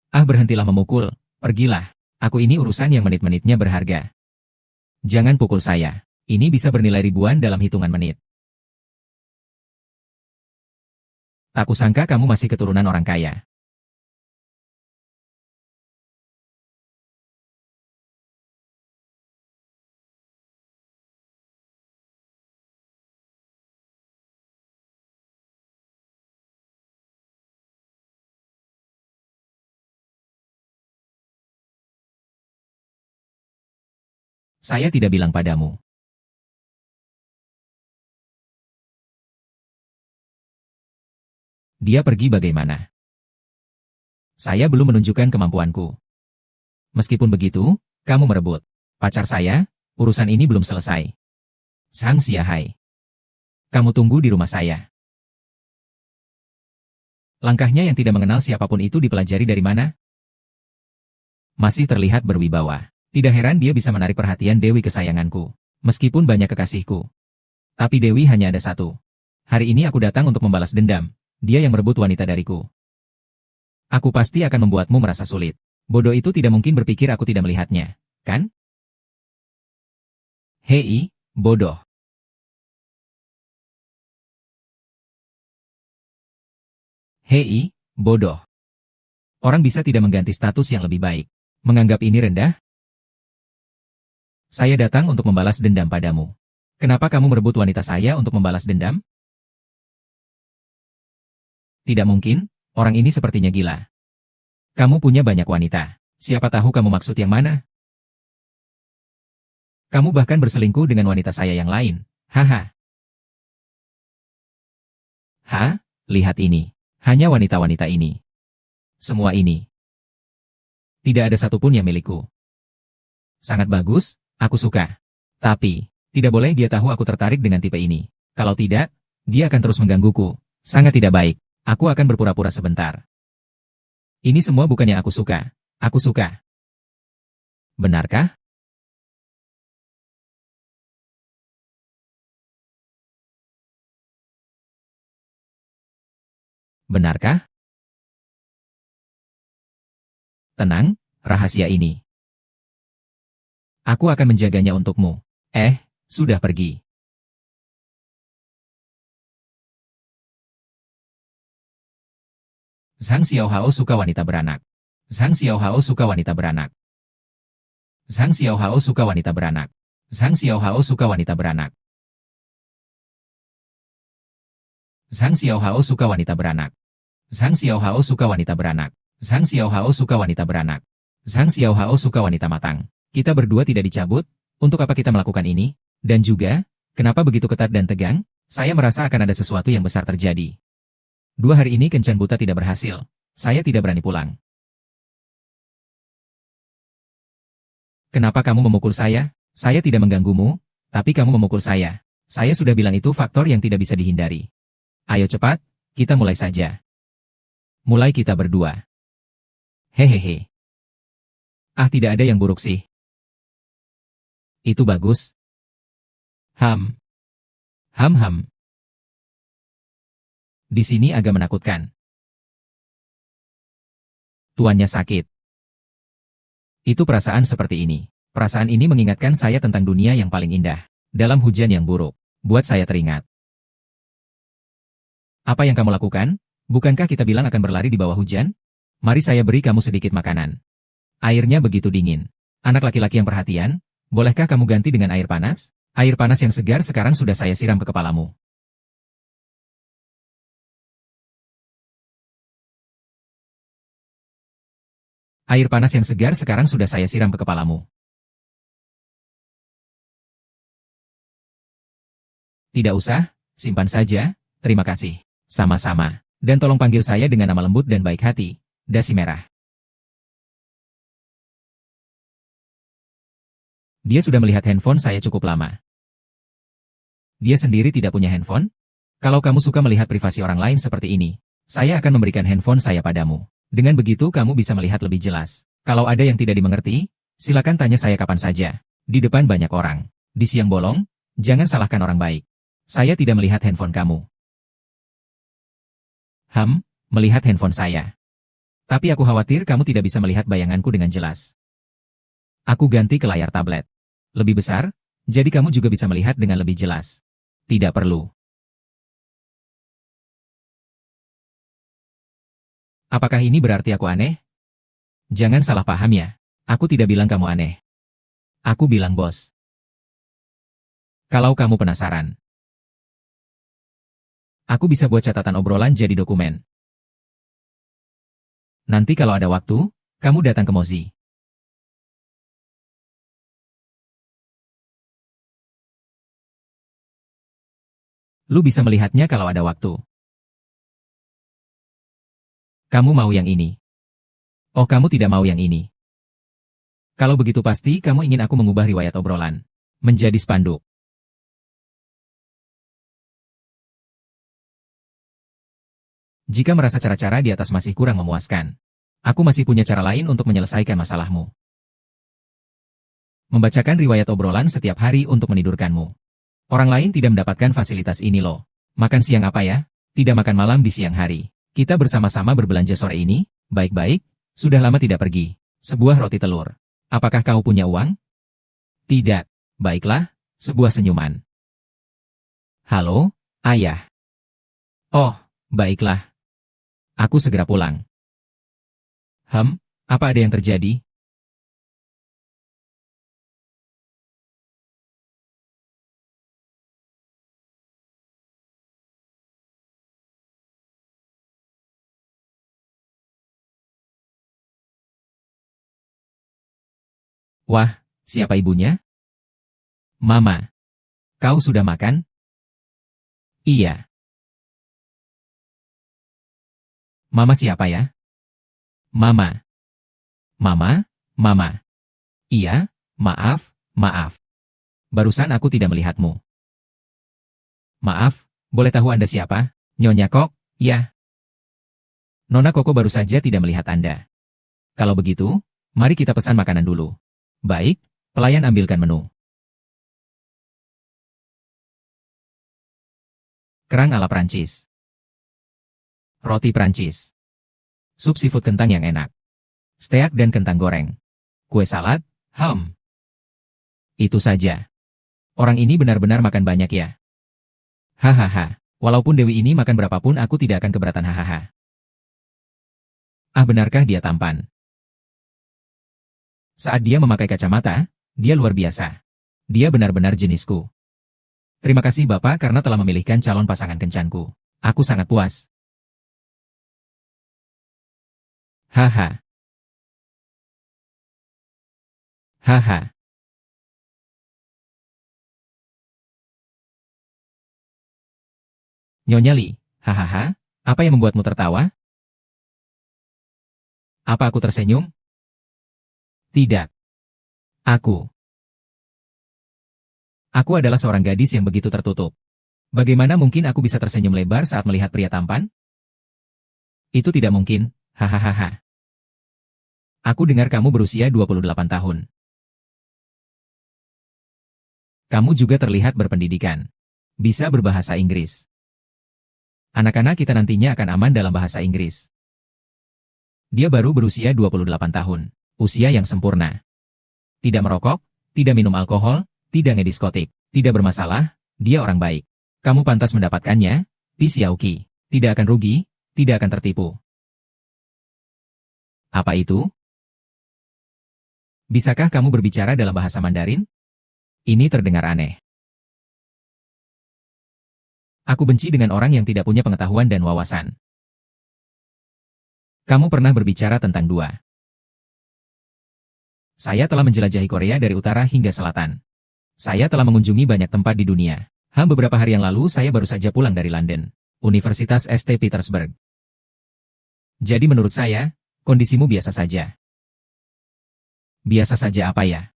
Ah, berhentilah memukul. Pergilah. Aku ini urusan yang menit-menitnya berharga. Jangan pukul saya. Ini bisa bernilai ribuan dalam hitungan menit. Tak kusangka kamu masih keturunan orang kaya. Saya tidak bilang padamu. Dia pergi bagaimana? Saya belum menunjukkan kemampuanku. Meskipun begitu, kamu merebut pacar saya, urusan ini belum selesai. Sang Siahai. Kamu tunggu di rumah saya. Langkahnya yang tidak mengenal siapapun itu dipelajari dari mana? Masih terlihat berwibawa. Tidak heran dia bisa menarik perhatian Dewi kesayanganku. Meskipun banyak kekasihku. Tapi Dewi hanya ada satu. Hari ini aku datang untuk membalas dendam. Dia yang merebut wanita dariku. Aku pasti akan membuatmu merasa sulit. Bodoh itu tidak mungkin berpikir aku tidak melihatnya, kan? Hei, bodoh. Hei, bodoh. Orang bisa tidak mengganti status yang lebih baik. Menganggap ini rendah? Saya datang untuk membalas dendam padamu. Kenapa kamu merebut wanita saya untuk membalas dendam? Tidak mungkin, orang ini sepertinya gila. Kamu punya banyak wanita. Siapa tahu kamu maksud yang mana? Kamu bahkan berselingkuh dengan wanita saya yang lain. Haha. Hah? Lihat ini. Hanya wanita-wanita ini. Semua ini. Tidak ada satupun yang milikku. Sangat bagus, aku suka. Tapi, tidak boleh dia tahu aku tertarik dengan tipe ini. Kalau tidak, dia akan terus menggangguku. Sangat tidak baik. Aku akan berpura-pura sebentar. Ini semua bukannya aku suka. Aku suka. Benarkah? Benarkah? Tenang, rahasia ini. Aku akan menjaganya untukmu. Sudah pergi. Zhang Xiaohao suka wanita beranak. Zhang Xiaohao suka wanita beranak. Zhang Xiaohao suka wanita beranak. Zhang Xiaohao suka wanita beranak. Zhang Xiaohao suka wanita beranak. Zhang Xiaohao suka wanita beranak. Zhang Xiaohao suka wanita beranak. Zhang Xiaohao suka wanita matang. Kita berdua tidak dicabut? Untuk apa kita melakukan ini? Dan juga, kenapa begitu ketat dan tegang? Saya merasa akan ada sesuatu yang besar terjadi. 2 hari ini kencan buta tidak berhasil. Saya tidak berani pulang. Kenapa kamu memukul saya? Saya tidak mengganggumu, tapi kamu memukul saya. Saya sudah bilang itu faktor yang tidak bisa dihindari. Ayo cepat, kita mulai saja. Mulai kita berdua. Hehehe. Ah, tidak ada yang buruk sih. Itu bagus. Ham. Ham. Di sini agak menakutkan. Tuannya sakit. Itu perasaan seperti ini. Perasaan ini mengingatkan saya tentang dunia yang paling indah. Dalam hujan yang buruk. Buat saya teringat. Apa yang kamu lakukan? Bukankah kita bilang akan berlari di bawah hujan? Mari saya beri kamu sedikit makanan. Airnya begitu dingin. Anak laki-laki yang perhatian, bolehkah kamu ganti dengan air panas? Air panas yang segar sekarang sudah saya siram ke kepalamu. Air panas yang segar sekarang sudah saya siram ke kepalamu. Tidak usah, simpan saja, terima kasih. Sama-sama. Dan tolong panggil saya dengan nama lembut dan baik hati, dasi merah. Dia sudah melihat handphone saya cukup lama. Dia sendiri tidak punya handphone? Kalau kamu suka melihat privasi orang lain seperti ini, saya akan memberikan handphone saya padamu. Dengan begitu kamu bisa melihat lebih jelas. Kalau ada yang tidak dimengerti, silakan tanya saya kapan saja. Di depan banyak orang. Di siang bolong, jangan salahkan orang baik. Saya tidak melihat handphone kamu. Melihat handphone saya. Tapi aku khawatir kamu tidak bisa melihat bayanganku dengan jelas. Aku ganti ke layar tablet. Lebih besar, jadi kamu juga bisa melihat dengan lebih jelas. Tidak perlu. Apakah ini berarti aku aneh? Jangan salah paham ya. Aku tidak bilang kamu aneh. Aku bilang bos. Kalau kamu penasaran. Aku bisa buat catatan obrolan jadi dokumen. Nanti kalau ada waktu, kamu datang ke Mozi. Lu bisa melihatnya kalau ada waktu. Kamu mau yang ini. Oh, kamu tidak mau yang ini. Kalau begitu pasti kamu ingin aku mengubah riwayat obrolan menjadi spanduk. Jika merasa cara-cara di atas masih kurang memuaskan, aku masih punya cara lain untuk menyelesaikan masalahmu. Membacakan riwayat obrolan setiap hari untuk menidurkanmu. Orang lain tidak mendapatkan fasilitas ini loh. Makan siang apa ya? Tidak makan malam di siang hari. Kita bersama-sama berbelanja sore ini, baik-baik, sudah lama tidak pergi. Sebuah roti telur. Apakah kau punya uang? Tidak. Baiklah, sebuah senyuman. Halo, ayah. Oh, baiklah. Aku segera pulang. Apa ada yang terjadi? Wah, siapa ibunya? Mama. Kau sudah makan? Iya. Mama siapa ya? Mama. Mama. Iya, maaf. Barusan aku tidak melihatmu. Maaf, boleh tahu Anda siapa? Nyonya Kok, ya. Nona Koko baru saja tidak melihat Anda. Kalau begitu, mari kita pesan makanan dulu. Baik, pelayan ambilkan menu. Kerang ala Prancis. Roti Prancis. Sup seafood kentang yang enak. Steak dan kentang goreng. Kue salad, Itu saja. Orang ini benar-benar makan banyak ya. Hahaha, walaupun Dewi ini makan berapapun aku tidak akan keberatan hahaha. Ah, benarkah dia tampan? Saat dia memakai kacamata, dia luar biasa. Dia benar-benar jenisku. Terima kasih Bapak karena telah memilihkan calon pasangan kencanku. Aku sangat puas. Haha. Nyonya Li, hahaha, apa yang membuatmu tertawa? Apa aku tersenyum? Tidak. Aku adalah seorang gadis yang begitu tertutup. Bagaimana mungkin aku bisa tersenyum lebar saat melihat pria tampan? Itu tidak mungkin, hahaha. Aku dengar kamu berusia 28 tahun. Kamu juga terlihat berpendidikan. Bisa berbahasa Inggris. Anak-anak kita nantinya akan aman dalam bahasa Inggris. Dia baru berusia 28 tahun. Usia yang sempurna. Tidak merokok, tidak minum alkohol, tidak ngediskotik, tidak bermasalah, dia orang baik. Kamu pantas mendapatkannya, Pi Xiaoqi. Tidak akan rugi, tidak akan tertipu. Apa itu? Bisakah kamu berbicara dalam bahasa Mandarin? Ini terdengar aneh. Aku benci dengan orang yang tidak punya pengetahuan dan wawasan. Kamu pernah berbicara tentang dua. Saya telah menjelajahi Korea dari utara hingga selatan. Saya telah mengunjungi banyak tempat di dunia. Beberapa hari yang lalu saya baru saja pulang dari London, Universitas St. Petersburg. Jadi menurut saya, kondisimu biasa saja. Biasa saja apa ya?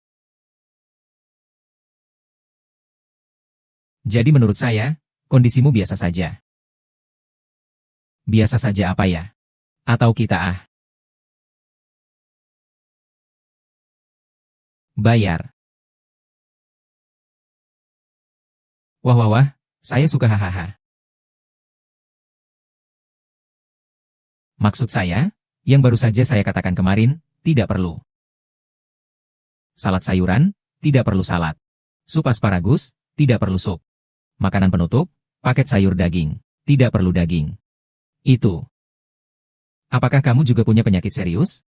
Jadi menurut saya, kondisimu biasa saja. Biasa saja apa ya? Atau kita bayar. Wah wah wah, saya suka hahaha. Maksud saya, yang baru saja saya katakan kemarin, tidak perlu. Salad sayuran, tidak perlu salad. Sup asparagus, tidak perlu sup. Makanan penutup, paket sayur daging, tidak perlu daging. Itu. Apakah kamu juga punya penyakit serius?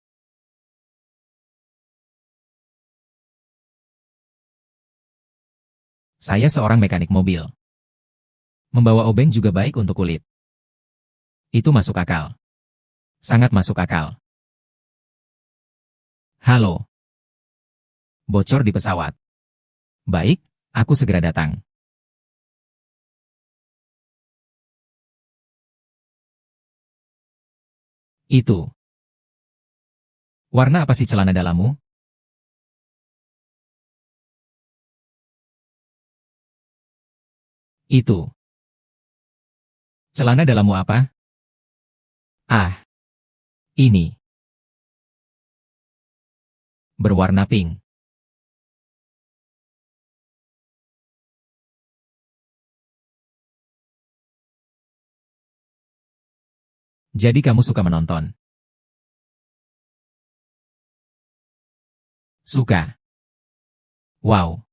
Saya seorang mekanik mobil. Membawa obeng juga baik untuk kulit. Itu masuk akal. Sangat masuk akal. Halo. Bocor di pesawat. Baik, aku segera datang. Itu. Warna apa sih celana dalammu? Itu. Celana dalammu apa? Ah, ini. Berwarna pink. Jadi kamu suka menonton? Suka. Wow.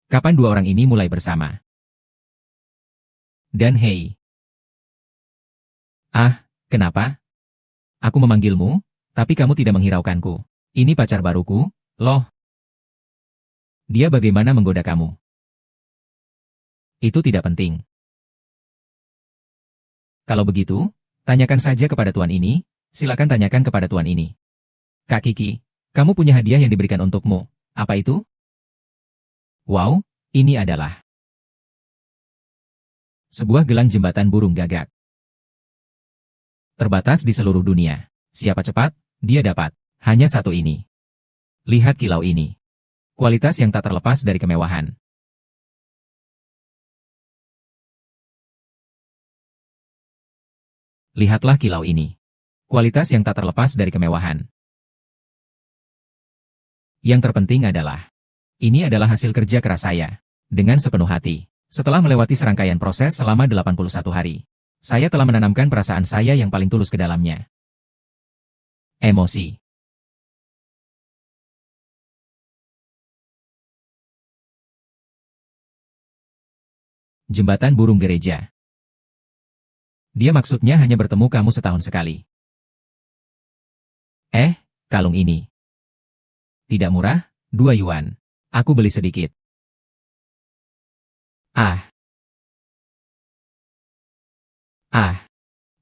Kapan dua orang ini mulai bersama? Dan hei. Kenapa? Aku memanggilmu, tapi kamu tidak menghiraukanku. Ini pacar baruku, loh. Dia bagaimana menggoda kamu? Itu tidak penting. Kalau begitu, tanyakan saja kepada tuan ini, silakan tanyakan kepada tuan ini. Kak Kiki, kamu punya hadiah yang diberikan untukmu. Apa itu? Wow, ini adalah sebuah gelang jembatan burung gagak. Terbatas di seluruh dunia. Siapa cepat, dia dapat. Hanya satu ini. Lihat kilau ini. Kualitas yang tak terlepas dari kemewahan. Lihatlah kilau ini. Kualitas yang tak terlepas dari kemewahan. Yang terpenting adalah, ini adalah hasil kerja keras saya. Dengan sepenuh hati. Setelah melewati serangkaian proses selama 81 hari. Saya telah menanamkan perasaan saya yang paling tulus ke dalamnya. Emosi. Jembatan burung gereja. Dia maksudnya hanya bertemu kamu setahun sekali. Kalung ini. Tidak murah, 2 yuan. Aku beli sedikit.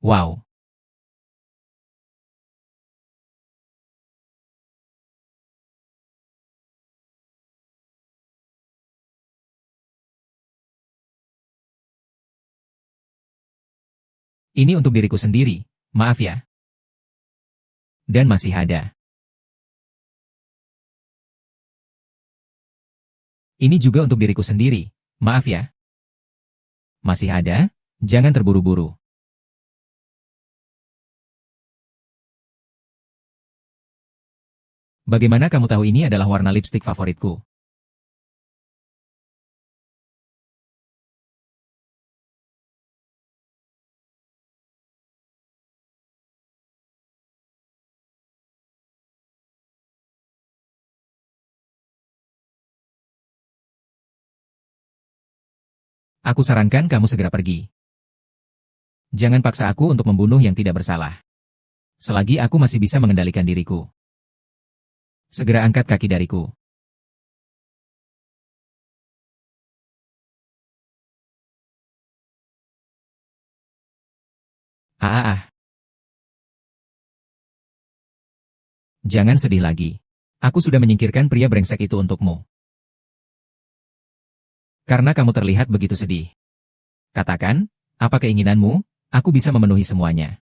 Wow. Ini untuk diriku sendiri, maaf ya. Dan masih ada. Ini juga untuk diriku sendiri, maaf ya. Masih ada, jangan terburu-buru. Bagaimana kamu tahu ini adalah warna lipstik favoritku? Aku sarankan kamu segera pergi. Jangan paksa aku untuk membunuh yang tidak bersalah. Selagi aku masih bisa mengendalikan diriku. Segera angkat kaki dariku. Jangan sedih lagi. Aku sudah menyingkirkan pria brengsek itu untukmu. Karena kamu terlihat begitu sedih. Katakan, apa keinginanmu? Aku bisa memenuhi semuanya.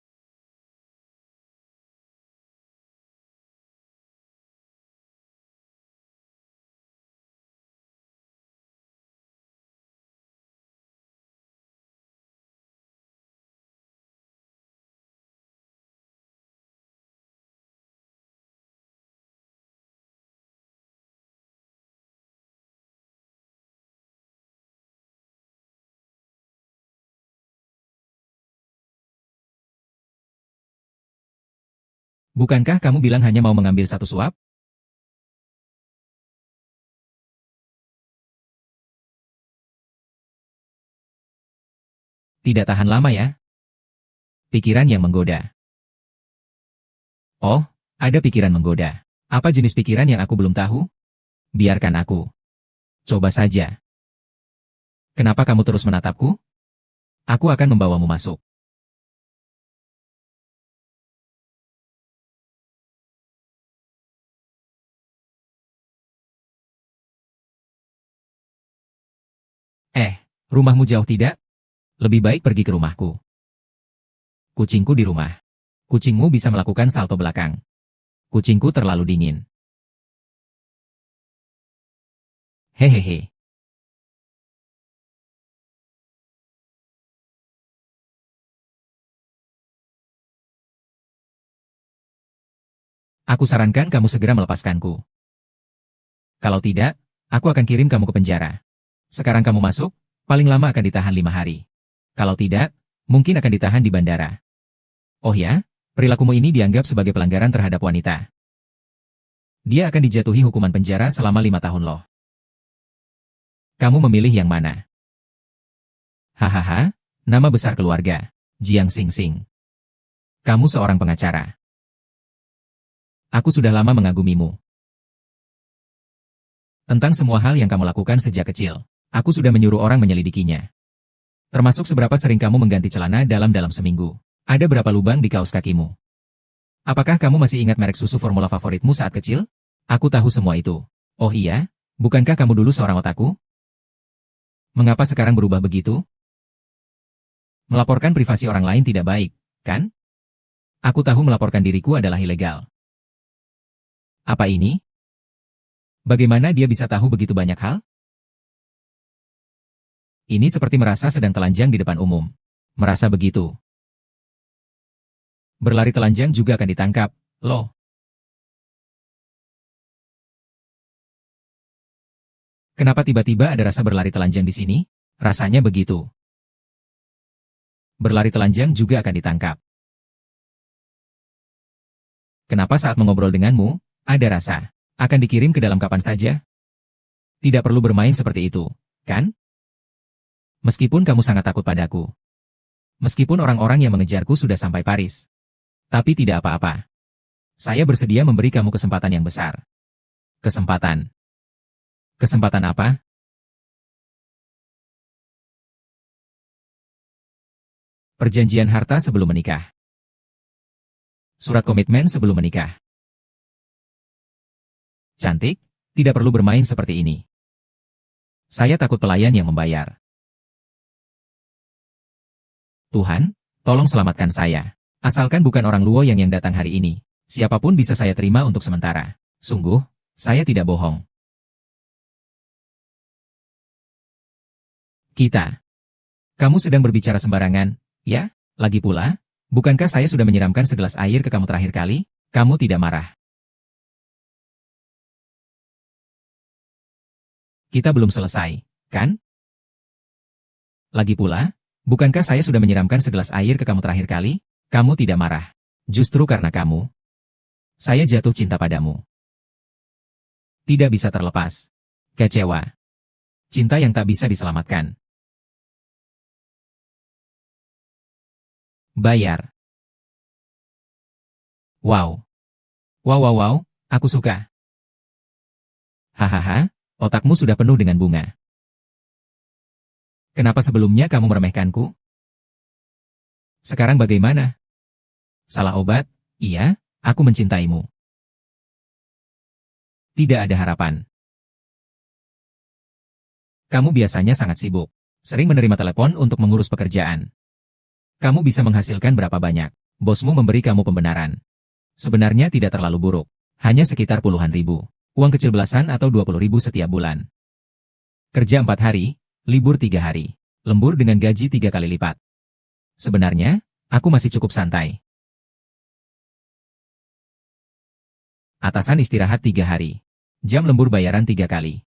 Bukankah kamu bilang hanya mau mengambil satu suap? Tidak tahan lama ya. Pikiran yang menggoda. Oh, ada pikiran menggoda. Apa jenis pikiran yang aku belum tahu? Biarkan aku. Coba saja. Kenapa kamu terus menatapku? Aku akan membawamu masuk. Rumahmu jauh tidak? Lebih baik pergi ke rumahku. Kucingku di rumah. Kucingmu bisa melakukan salto belakang. Kucingku terlalu dingin. Hehehe. Aku sarankan kamu segera melepaskanku. Kalau tidak, aku akan kirim kamu ke penjara. Sekarang kamu masuk, paling lama akan ditahan 5 hari. Kalau tidak, mungkin akan ditahan di bandara. Oh ya, perilakumu ini dianggap sebagai pelanggaran terhadap wanita. Dia akan dijatuhi hukuman penjara selama 5 tahun loh. Kamu memilih yang mana? Hahaha, nama besar keluarga, Jiang Xingxing. Kamu seorang pengacara. Aku sudah lama mengagumimu. Tentang semua hal yang kamu lakukan sejak kecil, aku sudah menyuruh orang menyelidikinya. Termasuk seberapa sering kamu mengganti celana dalam seminggu. Ada berapa lubang di kaos kakimu? Apakah kamu masih ingat merek susu formula favoritmu saat kecil? Aku tahu semua itu. Oh iya, bukankah kamu dulu seorang otaku? Mengapa sekarang berubah begitu? Melaporkan privasi orang lain tidak baik, kan? Aku tahu melaporkan diriku adalah ilegal. Apa ini? Bagaimana dia bisa tahu begitu banyak hal? Ini seperti merasa sedang telanjang di depan umum. Merasa begitu. Berlari telanjang juga akan ditangkap, loh. Kenapa tiba-tiba ada rasa berlari telanjang di sini? Rasanya begitu. Berlari telanjang juga akan ditangkap. Kenapa saat mengobrol denganmu, ada rasa akan dikirim ke dalam kapan saja? Tidak perlu bermain seperti itu, kan? Meskipun kamu sangat takut padaku. Meskipun orang-orang yang mengejarku sudah sampai Paris. Tapi tidak apa-apa. Saya bersedia memberi kamu kesempatan yang besar. Kesempatan. Kesempatan apa? Perjanjian harta sebelum menikah. Surat komitmen sebelum menikah. Cantik, tidak perlu bermain seperti ini. Saya takut pelayan yang membayar. Tuhan, tolong selamatkan saya. Asalkan bukan orang Luo yang datang hari ini. Siapapun bisa saya terima untuk sementara. Sungguh, saya tidak bohong. Kita. Kamu sedang berbicara sembarangan, ya? Lagi pula, bukankah saya sudah menyiramkan segelas air ke kamu terakhir kali? Kamu tidak marah. Kita belum selesai, kan? Lagi pula, bukankah saya sudah menyiramkan segelas air ke kamu terakhir kali? Kamu tidak marah. Justru karena kamu, saya jatuh cinta padamu. Tidak bisa terlepas. Kecewa. Cinta yang tak bisa diselamatkan. Bayar. Wow. Wow, aku suka. Hahaha, otakmu sudah penuh dengan bunga. Kenapa sebelumnya kamu meremehkanku? Sekarang bagaimana? Salah obat? Iya, aku mencintaimu. Tidak ada harapan. Kamu biasanya sangat sibuk. Sering menerima telepon untuk mengurus pekerjaan. Kamu bisa menghasilkan berapa banyak? Bosmu memberi kamu pembenaran. Sebenarnya tidak terlalu buruk. Hanya sekitar puluhan ribu. Uang kecil belasan atau 20.000 setiap bulan. Kerja 4 hari, libur 3 hari. Lembur dengan gaji 3 kali lipat. Sebenarnya, aku masih cukup santai. Atasan istirahat 3 hari. Jam lembur bayaran 3 kali.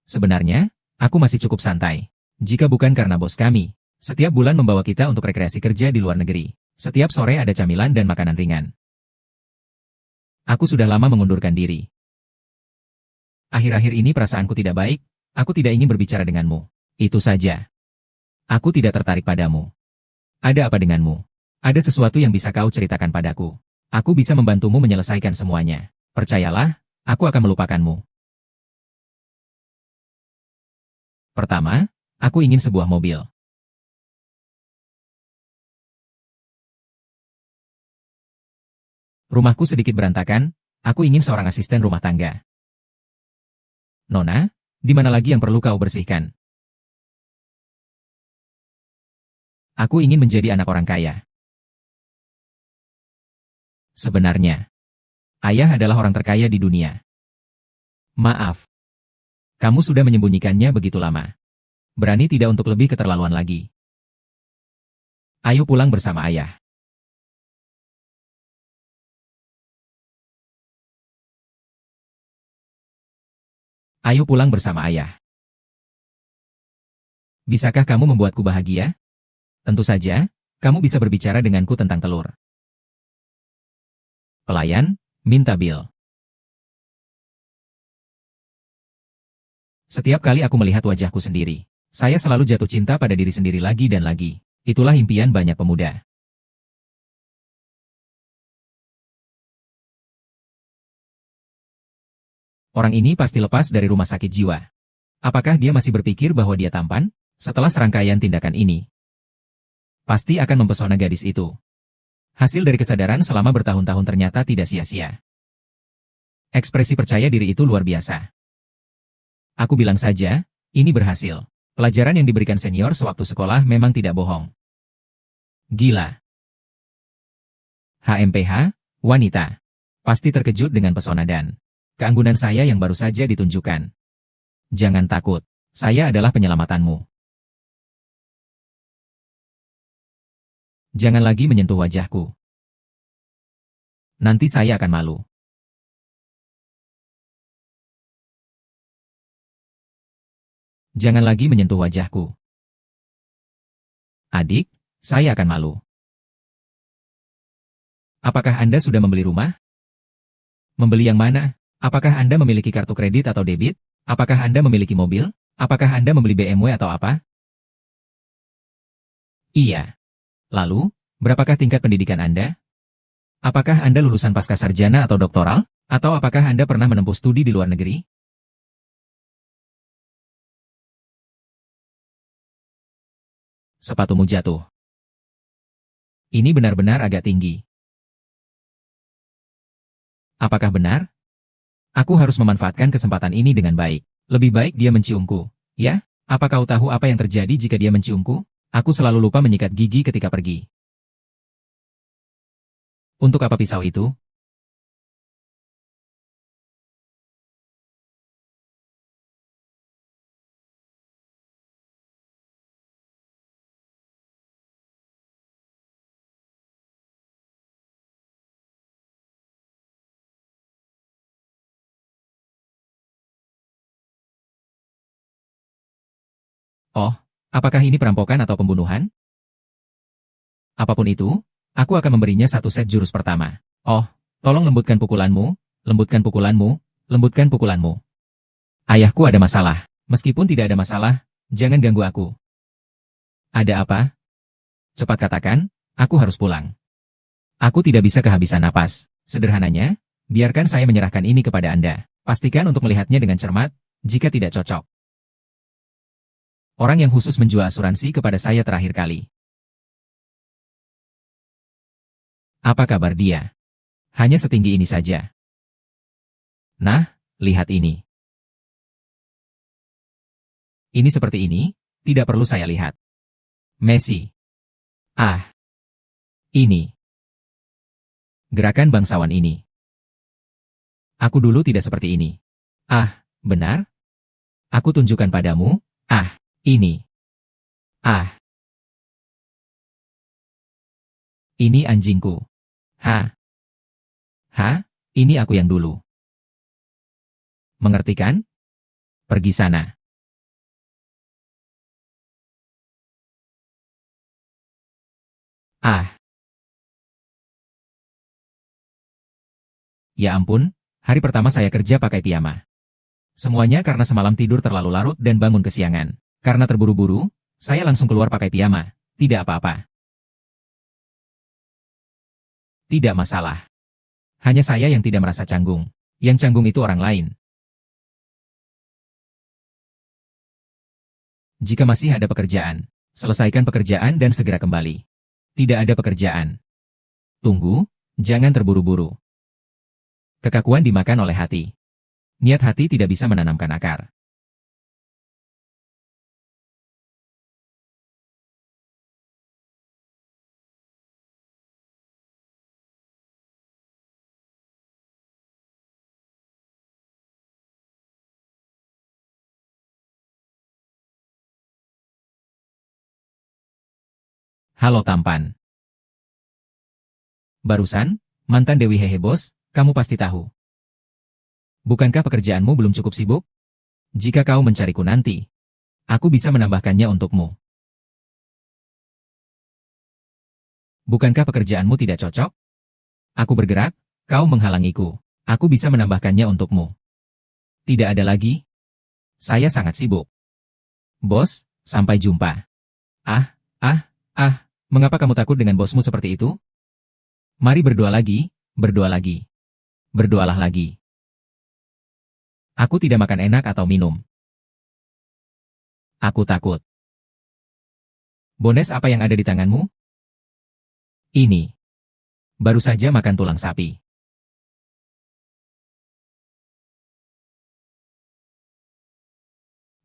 Sebenarnya, aku masih cukup santai. Jika bukan karena bos kami, setiap bulan membawa kita untuk rekreasi kerja di luar negeri. Setiap sore ada camilan dan makanan ringan. Aku sudah lama mengundurkan diri. Akhir-akhir ini perasaanku tidak baik, aku tidak ingin berbicara denganmu. Itu saja. Aku tidak tertarik padamu. Ada apa denganmu? Ada sesuatu yang bisa kau ceritakan padaku. Aku bisa membantumu menyelesaikan semuanya. Percayalah, aku akan melupakanmu. Pertama, aku ingin sebuah mobil. Rumahku sedikit berantakan, aku ingin seorang asisten rumah tangga. Nona, di mana lagi yang perlu kau bersihkan? Aku ingin menjadi anak orang kaya. Sebenarnya, ayah adalah orang terkaya di dunia. Maaf. Kamu sudah menyembunyikannya begitu lama. Berani tidak untuk lebih keterlaluan lagi. Ayo pulang bersama ayah. Ayo pulang bersama ayah. Bisakah kamu membuatku bahagia? Tentu saja, kamu bisa berbicara denganku tentang telur. Pelayan, minta bil. Setiap kali aku melihat wajahku sendiri, saya selalu jatuh cinta pada diri sendiri lagi dan lagi. Itulah impian banyak pemuda. Orang ini pasti lepas dari rumah sakit jiwa. Apakah dia masih berpikir bahwa dia tampan? Setelah serangkaian tindakan ini, pasti akan mempesona gadis itu. Hasil dari kesadaran selama bertahun-tahun ternyata tidak sia-sia. Ekspresi percaya diri itu luar biasa. Aku bilang saja, ini berhasil. Pelajaran yang diberikan senior sewaktu sekolah memang tidak bohong. Gila. HMPH, wanita. Pasti terkejut dengan pesona dan keanggunan saya yang baru saja ditunjukkan. Jangan takut, saya adalah penyelamatanmu. Jangan lagi menyentuh wajahku. Nanti saya akan malu. Jangan lagi menyentuh wajahku. Adik, saya akan malu. Apakah Anda sudah membeli rumah? Membeli yang mana? Apakah Anda memiliki kartu kredit atau debit? Apakah Anda memiliki mobil? Apakah Anda membeli BMW atau apa? Iya. Lalu, berapakah tingkat pendidikan Anda? Apakah Anda lulusan pascasarjana atau doktoral? Atau apakah Anda pernah menempuh studi di luar negeri? Sepatumu jatuh. Ini benar-benar agak tinggi. Apakah benar? Aku harus memanfaatkan kesempatan ini dengan baik. Lebih baik dia menciumku. Ya? Apa kau tahu apa yang terjadi jika dia menciumku? Aku selalu lupa menyikat gigi ketika pergi. Untuk apa pisau itu? Oh, apakah ini perampokan atau pembunuhan? Apapun itu, aku akan memberinya satu set jurus pertama. Oh, tolong lembutkan pukulanmu, lembutkan pukulanmu, lembutkan pukulanmu. Ayahku ada masalah. Meskipun tidak ada masalah, jangan ganggu aku. Ada apa? Cepat katakan, aku harus pulang. Aku tidak bisa kehabisan napas. Sederhananya, biarkan saya menyerahkan ini kepada Anda. Pastikan untuk melihatnya dengan cermat, jika tidak cocok. Orang yang khusus menjual asuransi kepada saya terakhir kali. Apa kabar dia? Hanya setinggi ini saja. Nah, lihat ini. Ini seperti ini, tidak perlu saya lihat. Messi. Ah, ini. Gerakan bangsawan ini. Aku dulu tidak seperti ini. Ah, benar? Aku tunjukkan padamu. Ah, ini. Ah, ini anjingku. Ha, ha, ini aku yang dulu. Mengerti kan? Pergi sana. Ah, ya ampun, hari pertama saya kerja pakai piyama. Semuanya karena semalam tidur terlalu larut dan bangun kesiangan. Karena terburu-buru, saya langsung keluar pakai piyama. Tidak apa-apa. Tidak masalah. Hanya saya yang tidak merasa canggung. Yang canggung itu orang lain. Jika masih ada pekerjaan, selesaikan pekerjaan dan segera kembali. Tidak ada pekerjaan. Tunggu, jangan terburu-buru. Kekakuan dimakan oleh hati. Niat hati tidak bisa menanamkan akar. Halo tampan. Barusan, mantan Dewi Hehe bos, kamu pasti tahu. Bukankah pekerjaanmu belum cukup sibuk? Jika kau mencariku nanti, aku bisa menambahkannya untukmu. Bukankah pekerjaanmu tidak cocok? Aku bergerak, kau menghalangiku. Aku bisa menambahkannya untukmu. Tidak ada lagi? Saya sangat sibuk. Bos, sampai jumpa. Ah, ah, ah, mengapa kamu takut dengan bosmu seperti itu? Mari berdoa lagi, berdoa lagi. Berdoalah lagi. Aku tidak makan enak atau minum. Aku takut. Bones apa yang ada di tanganmu? Ini. Baru saja makan tulang sapi.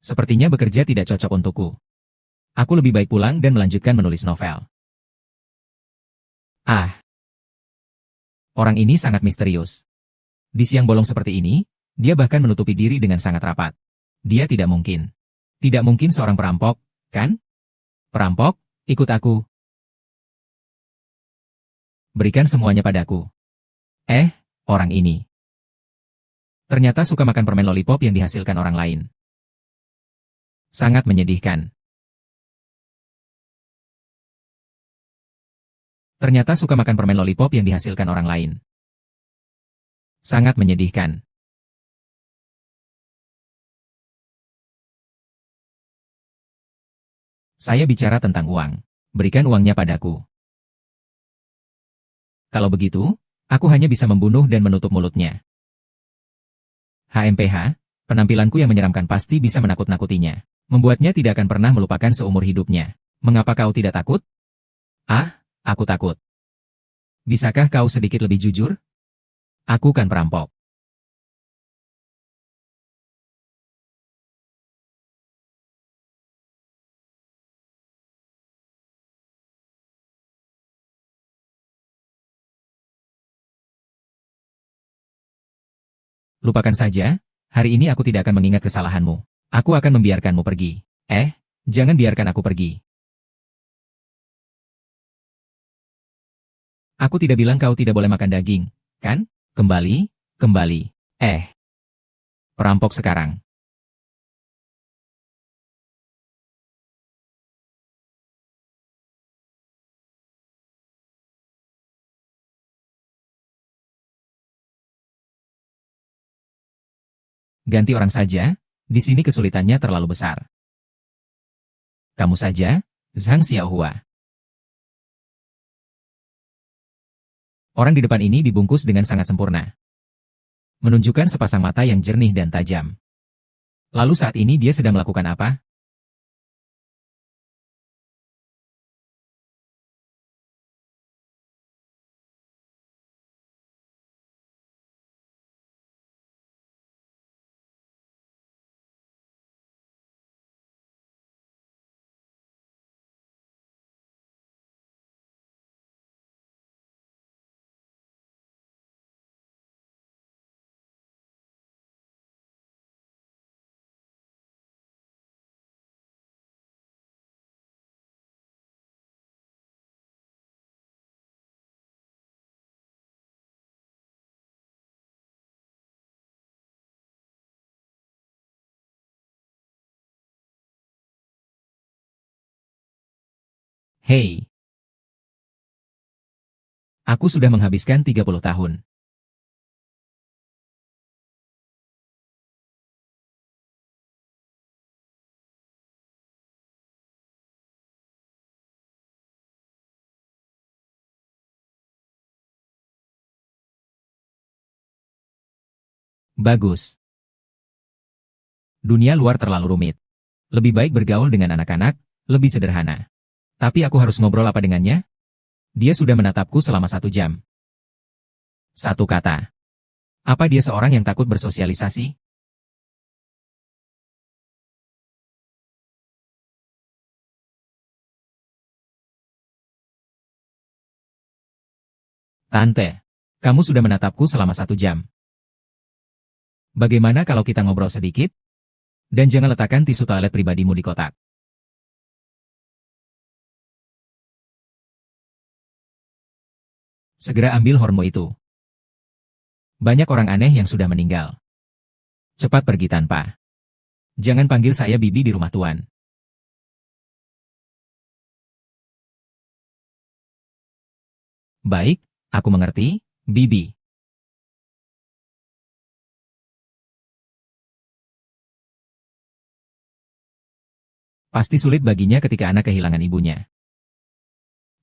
Sepertinya bekerja tidak cocok untukku. Aku lebih baik pulang dan melanjutkan menulis novel. Ah, orang ini sangat misterius. Di siang bolong seperti ini, dia bahkan menutupi diri dengan sangat rapat. Dia tidak mungkin. Tidak mungkin seorang perampok, kan? Perampok, ikut aku. Berikan semuanya padaku. Orang ini. Ternyata suka makan permen lollipop yang dihasilkan orang lain. Sangat menyedihkan. Ternyata suka makan permen lollipop yang dihasilkan orang lain. Sangat menyedihkan. Saya bicara tentang uang. Berikan uangnya padaku. Kalau begitu, aku hanya bisa membunuh dan menutup mulutnya. HMPH, penampilanku yang menyeramkan pasti bisa menakut-nakutinya. Membuatnya tidak akan pernah melupakan seumur hidupnya. Mengapa kau tidak takut? Ah, aku takut. Bisakah kau sedikit lebih jujur? Aku kan perampok. Lupakan saja, hari ini aku tidak akan mengingat kesalahanmu. Aku akan membiarkanmu pergi. Jangan biarkan aku pergi. Aku tidak bilang kau tidak boleh makan daging, kan? Kembali, kembali. Perampok sekarang. Ganti orang saja, di sini kesulitannya terlalu besar. Kamu saja, Zhang Xiaohua. Orang di depan ini dibungkus dengan sangat sempurna. Menunjukkan sepasang mata yang jernih dan tajam. Lalu saat ini dia sedang melakukan apa? Hei. Aku sudah menghabiskan 30 tahun. Bagus. Dunia luar terlalu rumit. Lebih baik bergaul dengan anak-anak, lebih sederhana. Tapi aku harus ngobrol apa dengannya? Dia sudah menatapku selama 1 jam. Satu kata. Apa dia seorang yang takut bersosialisasi? Tante, kamu sudah menatapku selama 1 jam. Bagaimana kalau kita ngobrol sedikit? Dan jangan letakkan tisu toilet pribadimu di kotak. Segera ambil hormo itu. Banyak orang aneh yang sudah meninggal. Cepat pergi tanpa. Jangan panggil saya Bibi di rumah Tuan. Baik, aku mengerti, Bibi. Pasti sulit baginya ketika anak kehilangan ibunya.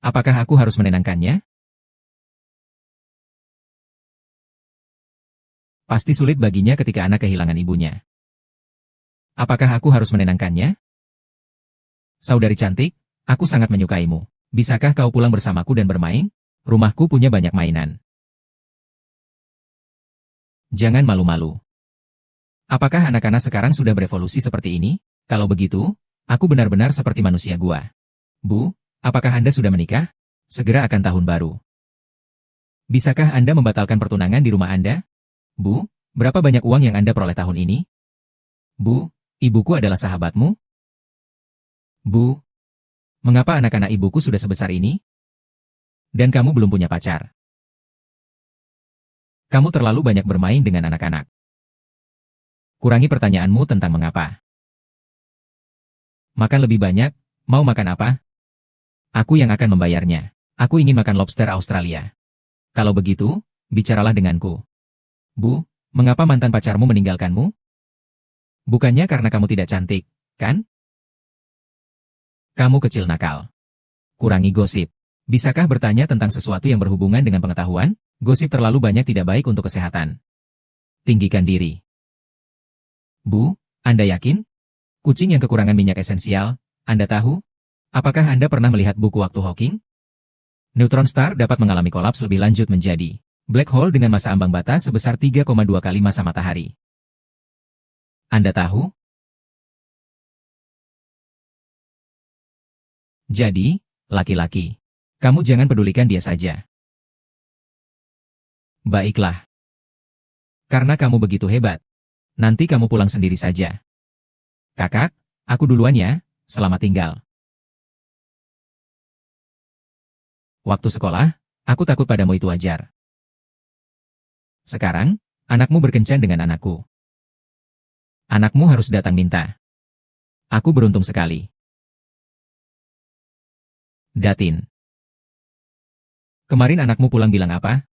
Apakah aku harus menenangkannya? Pasti sulit baginya ketika anak kehilangan ibunya. Apakah aku harus menenangkannya? Saudari cantik, aku sangat menyukaimu. Bisakah kau pulang bersamaku dan bermain? Rumahku punya banyak mainan. Jangan malu-malu. Apakah anak-anak sekarang sudah berevolusi seperti ini? Kalau begitu, aku benar-benar seperti manusia gua. Bu, apakah Anda sudah menikah? Segera akan tahun baru. Bisakah Anda membatalkan pertunangan di rumah Anda? Bu, berapa banyak uang yang Anda peroleh tahun ini? Bu, ibuku adalah sahabatmu? Bu, mengapa anak-anak ibuku sudah sebesar ini? Dan kamu belum punya pacar. Kamu terlalu banyak bermain dengan anak-anak. Kurangi pertanyaanmu tentang mengapa. Makan lebih banyak, mau makan apa? Aku yang akan membayarnya. Aku ingin makan lobster Australia. Kalau begitu, bicaralah denganku. Bu, mengapa mantan pacarmu meninggalkanmu? Bukannya karena kamu tidak cantik, kan? Kamu kecil nakal. Kurangi gosip. Bisakah bertanya tentang sesuatu yang berhubungan dengan pengetahuan? Gosip terlalu banyak tidak baik untuk kesehatan. Tinggikan diri. Bu, Anda yakin? Kucing yang kekurangan minyak esensial, Anda tahu? Apakah Anda pernah melihat buku waktu Hawking? Neutron star dapat mengalami kolaps lebih lanjut menjadi black hole dengan masa ambang batas sebesar 3,2 kali masa matahari. Anda tahu? Jadi, laki-laki, kamu jangan pedulikan dia saja. Baiklah. Karena kamu begitu hebat. Nanti kamu pulang sendiri saja. Kakak, aku duluan ya, selamat tinggal. Waktu sekolah, aku takut padamu itu wajar. Sekarang, anakmu berkencan dengan anakku. Anakmu harus datang minta. Aku beruntung sekali. Datin. Kemarin anakmu pulang bilang apa?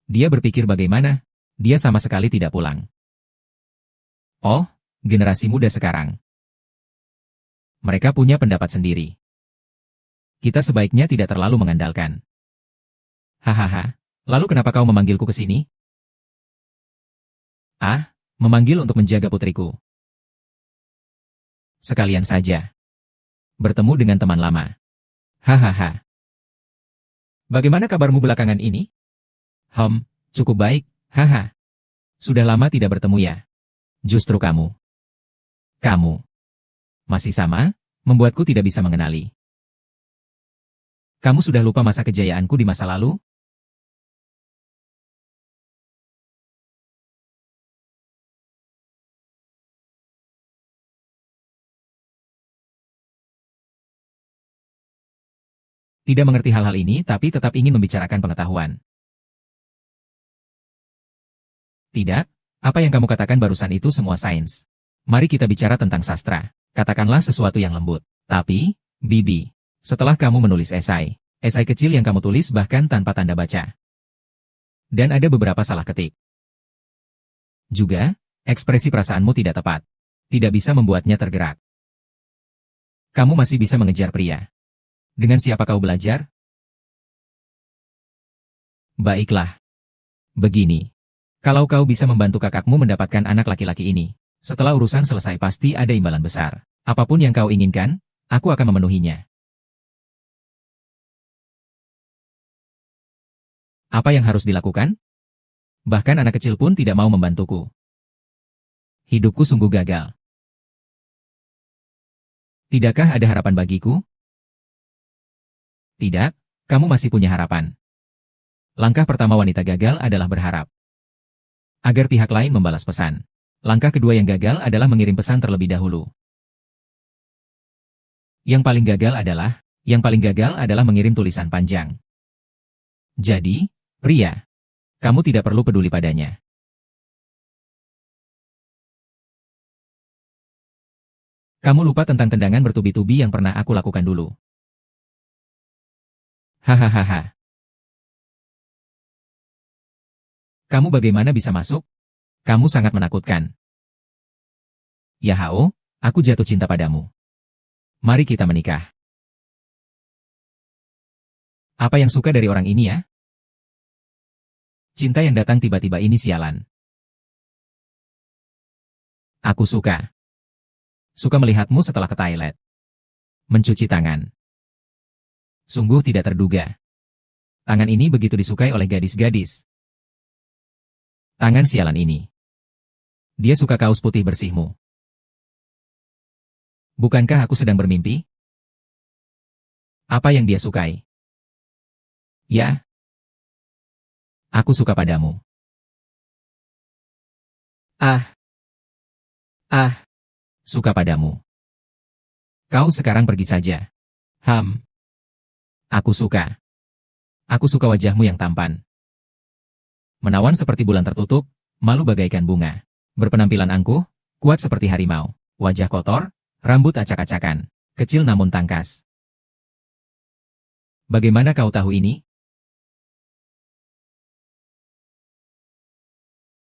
Dia berpikir bagaimana? Dia sama sekali tidak pulang. Oh, generasi muda sekarang. Mereka punya pendapat sendiri. Kita sebaiknya tidak terlalu mengandalkan. Hahaha, lalu kenapa kau memanggilku ke sini? Ah, memanggil untuk menjaga putriku. Sekalian saja. Bertemu dengan teman lama. Hahaha. Bagaimana kabarmu belakangan ini? Cukup baik, haha. Sudah lama tidak bertemu ya. Justru kamu. Kamu. Masih sama, membuatku tidak bisa mengenali. Kamu sudah lupa masa kejayaanku di masa lalu? Tidak mengerti hal-hal ini tapi tetap ingin membicarakan pengetahuan. Tidak, apa yang kamu katakan barusan itu semua sains. Mari kita bicara tentang sastra. Katakanlah sesuatu yang lembut. Tapi, Bibi, Setelah kamu menulis esai kecil yang kamu tulis bahkan tanpa tanda baca. Dan ada beberapa salah ketik. Juga, ekspresi perasaanmu tidak tepat. Tidak bisa membuatnya tergerak. Kamu masih bisa mengejar pria. Dengan siapa kau belajar? Baiklah. Begini. Kalau kau bisa membantu kakakmu mendapatkan anak laki-laki ini, setelah urusan selesai pasti ada imbalan besar. Apapun yang kau inginkan, aku akan memenuhinya. Apa yang harus dilakukan? Bahkan anak kecil pun tidak mau membantuku. Hidupku sungguh gagal. Tidakkah ada harapan bagiku? Tidak, kamu masih punya harapan. Langkah pertama wanita gagal adalah berharap. Agar pihak lain membalas pesan. Langkah kedua yang gagal adalah mengirim pesan terlebih dahulu. Yang paling gagal adalah mengirim tulisan panjang. Jadi, pria, kamu tidak perlu peduli padanya. Kamu lupa tentang tendangan bertubi-tubi yang pernah aku lakukan dulu. Hahaha. Kamu bagaimana bisa masuk? Kamu sangat menakutkan. Yahao, aku jatuh cinta padamu. Mari kita menikah. Apa yang suka dari orang ini ya? Cinta yang datang tiba-tiba ini sialan. Aku suka. Suka melihatmu setelah ke toilet. Mencuci tangan. Sungguh tidak terduga. Tangan ini begitu disukai oleh gadis-gadis. Tangan sialan ini. Dia suka kaos putih bersihmu. Bukankah aku sedang bermimpi? Apa yang dia sukai? Ya. Aku suka padamu. Suka padamu. Kau sekarang pergi saja. Aku suka. Aku suka wajahmu yang tampan. Menawan seperti bulan tertutup, malu bagaikan bunga. Berpenampilan angkuh, kuat seperti harimau. Wajah kotor, rambut acak-acakan. Kecil namun tangkas. Bagaimana kau tahu ini?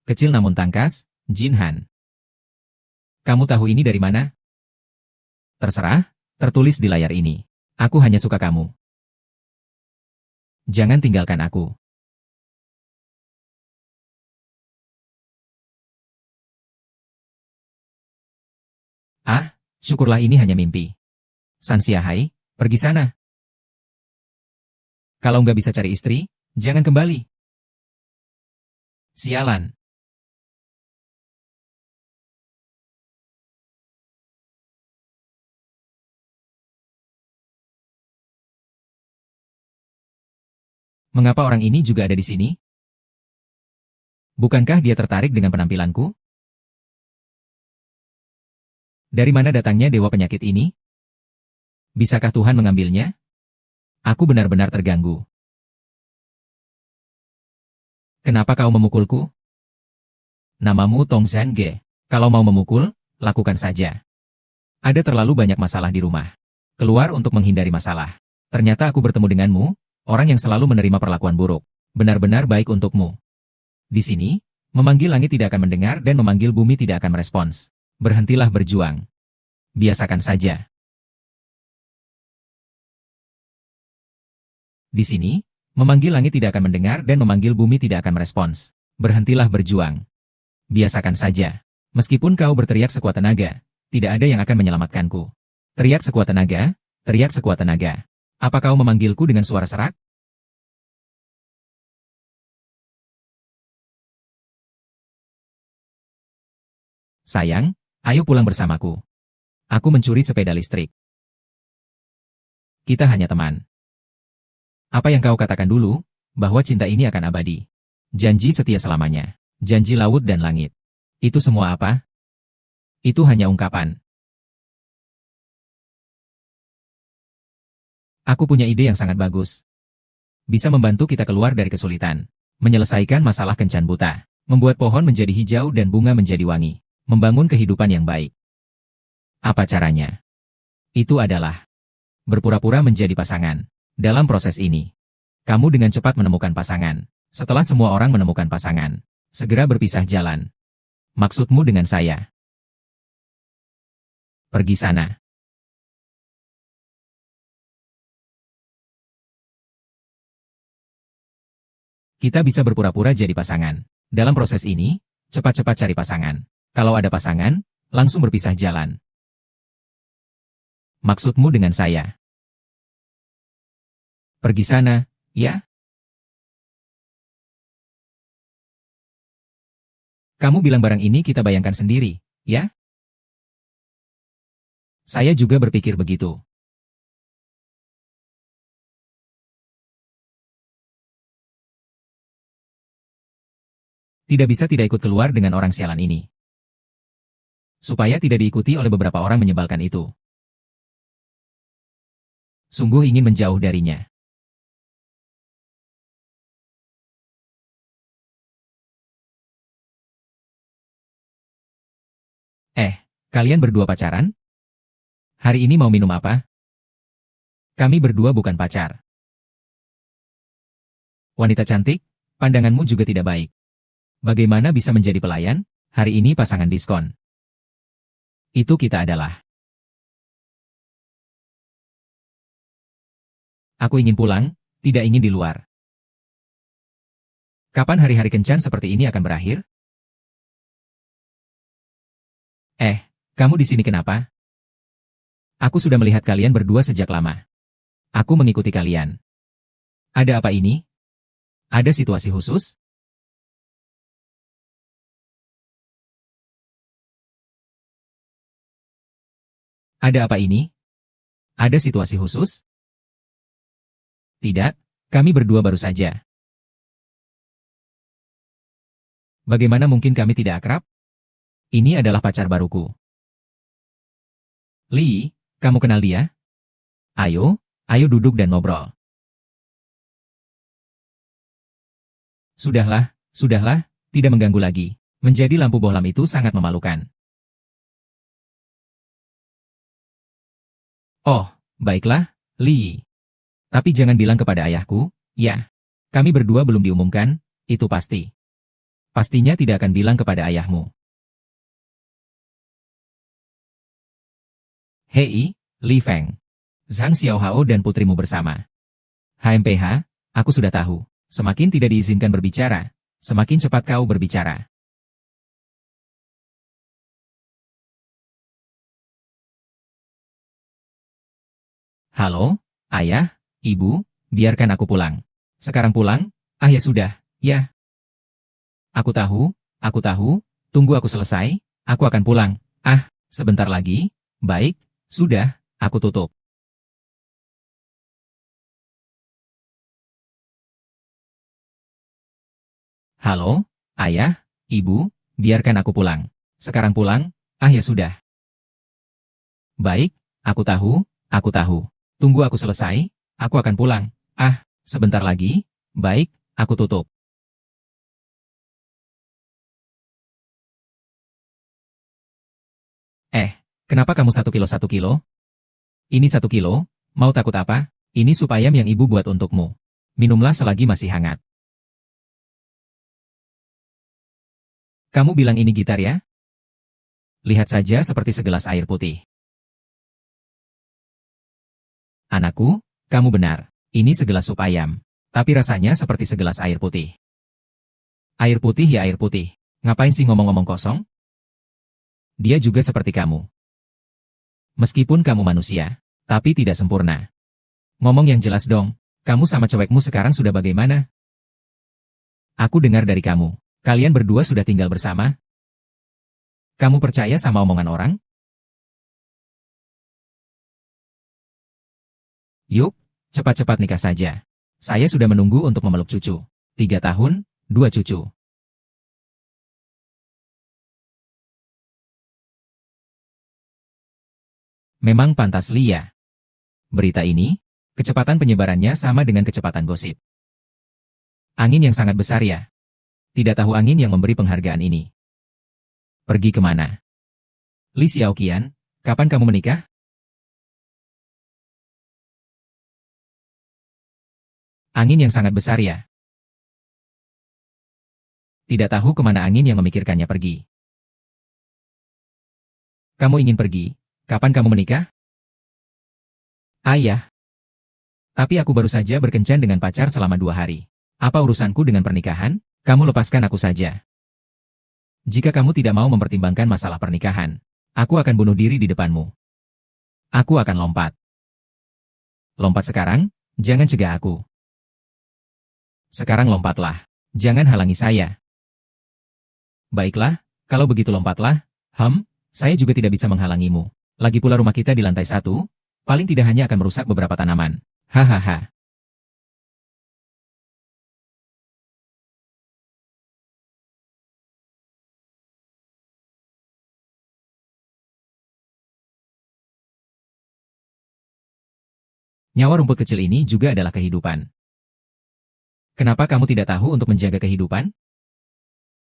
Kecil namun tangkas, Jinhan. Kamu tahu ini dari mana? Terserah, tertulis di layar ini. Aku hanya suka kamu. Jangan tinggalkan aku. Syukurlah ini hanya mimpi. Sanxiahai, pergi sana. Kalau nggak bisa cari istri, jangan kembali. Sialan. Mengapa orang ini juga ada di sini? Bukankah dia tertarik dengan penampilanku? Dari mana datangnya dewa penyakit ini? Bisakah Tuhan mengambilnya? Aku benar-benar terganggu. Kenapa kau memukulku? Namamu Tong Zhangge. Kalau mau memukul, lakukan saja. Ada terlalu banyak masalah di rumah. Keluar untuk menghindari masalah. Ternyata aku bertemu denganmu, orang yang selalu menerima perlakuan buruk. Benar-benar baik untukmu. Di sini, memanggil langit tidak akan mendengar dan memanggil bumi tidak akan merespons. Berhentilah berjuang. Biasakan saja. Di sini, memanggil langit tidak akan mendengar dan memanggil bumi tidak akan merespons. Berhentilah berjuang. Biasakan saja. Meskipun kau berteriak sekuat tenaga, tidak ada yang akan menyelamatkanku. Teriak sekuat tenaga, teriak sekuat tenaga. Apa kau memanggilku dengan suara serak? Sayang, ayo pulang bersamaku. Aku mencuri sepeda listrik. Kita hanya teman. Apa yang kau katakan dulu, bahwa cinta ini akan abadi. Janji setia selamanya. Janji laut dan langit. Itu semua apa? Itu hanya ungkapan. Aku punya ide yang sangat bagus. Bisa membantu kita keluar dari kesulitan. Menyelesaikan masalah kencan buta. Membuat pohon menjadi hijau dan bunga menjadi wangi. Membangun kehidupan yang baik. Apa caranya? Itu adalah berpura-pura menjadi pasangan. Dalam proses ini, kamu dengan cepat menemukan pasangan. Setelah semua orang menemukan pasangan, segera berpisah jalan. Maksudmu dengan saya? Pergi sana. Kita bisa berpura-pura jadi pasangan. Dalam proses ini, cepat-cepat cari pasangan. Kalau ada pasangan, langsung berpisah jalan. Maksudmu dengan saya? Pergi sana, ya? Kamu bilang barang ini kita bayangkan sendiri, ya? Saya juga berpikir begitu. Tidak bisa tidak ikut keluar dengan orang sialan ini. Supaya tidak diikuti oleh beberapa orang menyebalkan itu. Sungguh ingin menjauh darinya. Kalian berdua pacaran? Hari ini mau minum apa? Kami berdua bukan pacar. Wanita cantik, pandanganmu juga tidak baik. Bagaimana bisa menjadi pelayan? Hari ini pasangan diskon. Itu kita adalah. Aku ingin pulang, tidak ingin di luar. Kapan hari-hari kencan seperti ini akan berakhir? Kamu di sini kenapa? Aku sudah melihat kalian berdua sejak lama. Aku mengikuti kalian. Ada apa ini? Ada situasi khusus? Ada apa ini? Ada situasi khusus? Tidak, kami berdua baru saja. Bagaimana mungkin kami tidak akrab? Ini adalah pacar baruku. Lee, kamu kenal dia? Ayo duduk dan ngobrol. Sudahlah, tidak mengganggu lagi. Menjadi lampu bohlam itu sangat memalukan. Oh, baiklah, Lee. Tapi jangan bilang kepada ayahku, ya. Kami berdua belum diumumkan, itu pasti. Pastinya tidak akan bilang kepada ayahmu. Hei, Li Feng. Zhang Xiaohao dan putrimu bersama. HMPH, aku sudah tahu. Semakin tidak diizinkan berbicara, semakin cepat kau berbicara. Halo, ayah, ibu, biarkan aku pulang. Sekarang pulang? Ya sudah, ya. Aku tahu, tunggu aku selesai, aku akan pulang. Sebentar lagi, baik. Sudah, aku tutup. Halo, ayah, ibu, biarkan aku pulang. Sekarang pulang? Ya sudah. Baik, aku tahu. Tunggu aku selesai, aku akan pulang. Sebentar lagi, baik, aku tutup. Kenapa kamu 1 kilo 1 kilo? Ini 1 kilo, mau takut apa? Ini sup ayam yang ibu buat untukmu. Minumlah selagi masih hangat. Kamu bilang ini gitar ya? Lihat saja seperti segelas air putih. Anakku, kamu benar. Ini segelas sup ayam. Tapi rasanya seperti segelas air putih. Air putih ya air putih. Ngapain sih ngomong-ngomong kosong? Dia juga seperti kamu. Meskipun kamu manusia, tapi tidak sempurna. Ngomong yang jelas dong, kamu sama cewekmu sekarang sudah bagaimana? Aku dengar dari kamu, kalian berdua sudah tinggal bersama? Kamu percaya sama omongan orang? Yuk, cepat-cepat nikah saja. Saya sudah menunggu untuk memeluk cucu. 3 tahun, 2 cucu. Memang pantas Lia. Berita ini, kecepatan penyebarannya sama dengan kecepatan gosip. Angin yang sangat besar ya. Tidak tahu angin yang memberi penghargaan ini. Pergi kemana? Li Xiaoqian, kapan kamu menikah? Angin yang sangat besar ya. Tidak tahu kemana angin yang memikirkannya pergi. Kamu ingin pergi? Kapan kamu menikah? Ayah. Tapi aku baru saja berkencan dengan pacar selama 2 hari. Apa urusanku dengan pernikahan? Kamu lepaskan aku saja. Jika kamu tidak mau mempertimbangkan masalah pernikahan, aku akan bunuh diri di depanmu. Aku akan lompat. Lompat sekarang, jangan cegah aku. Sekarang lompatlah. Jangan halangi saya. Baiklah, kalau begitu lompatlah. Saya juga tidak bisa menghalangimu. Lagi pula rumah kita di lantai 1, paling tidak hanya akan merusak beberapa tanaman. Hahaha. Nyawa rumput kecil ini juga adalah kehidupan. Kenapa kamu tidak tahu untuk menjaga kehidupan?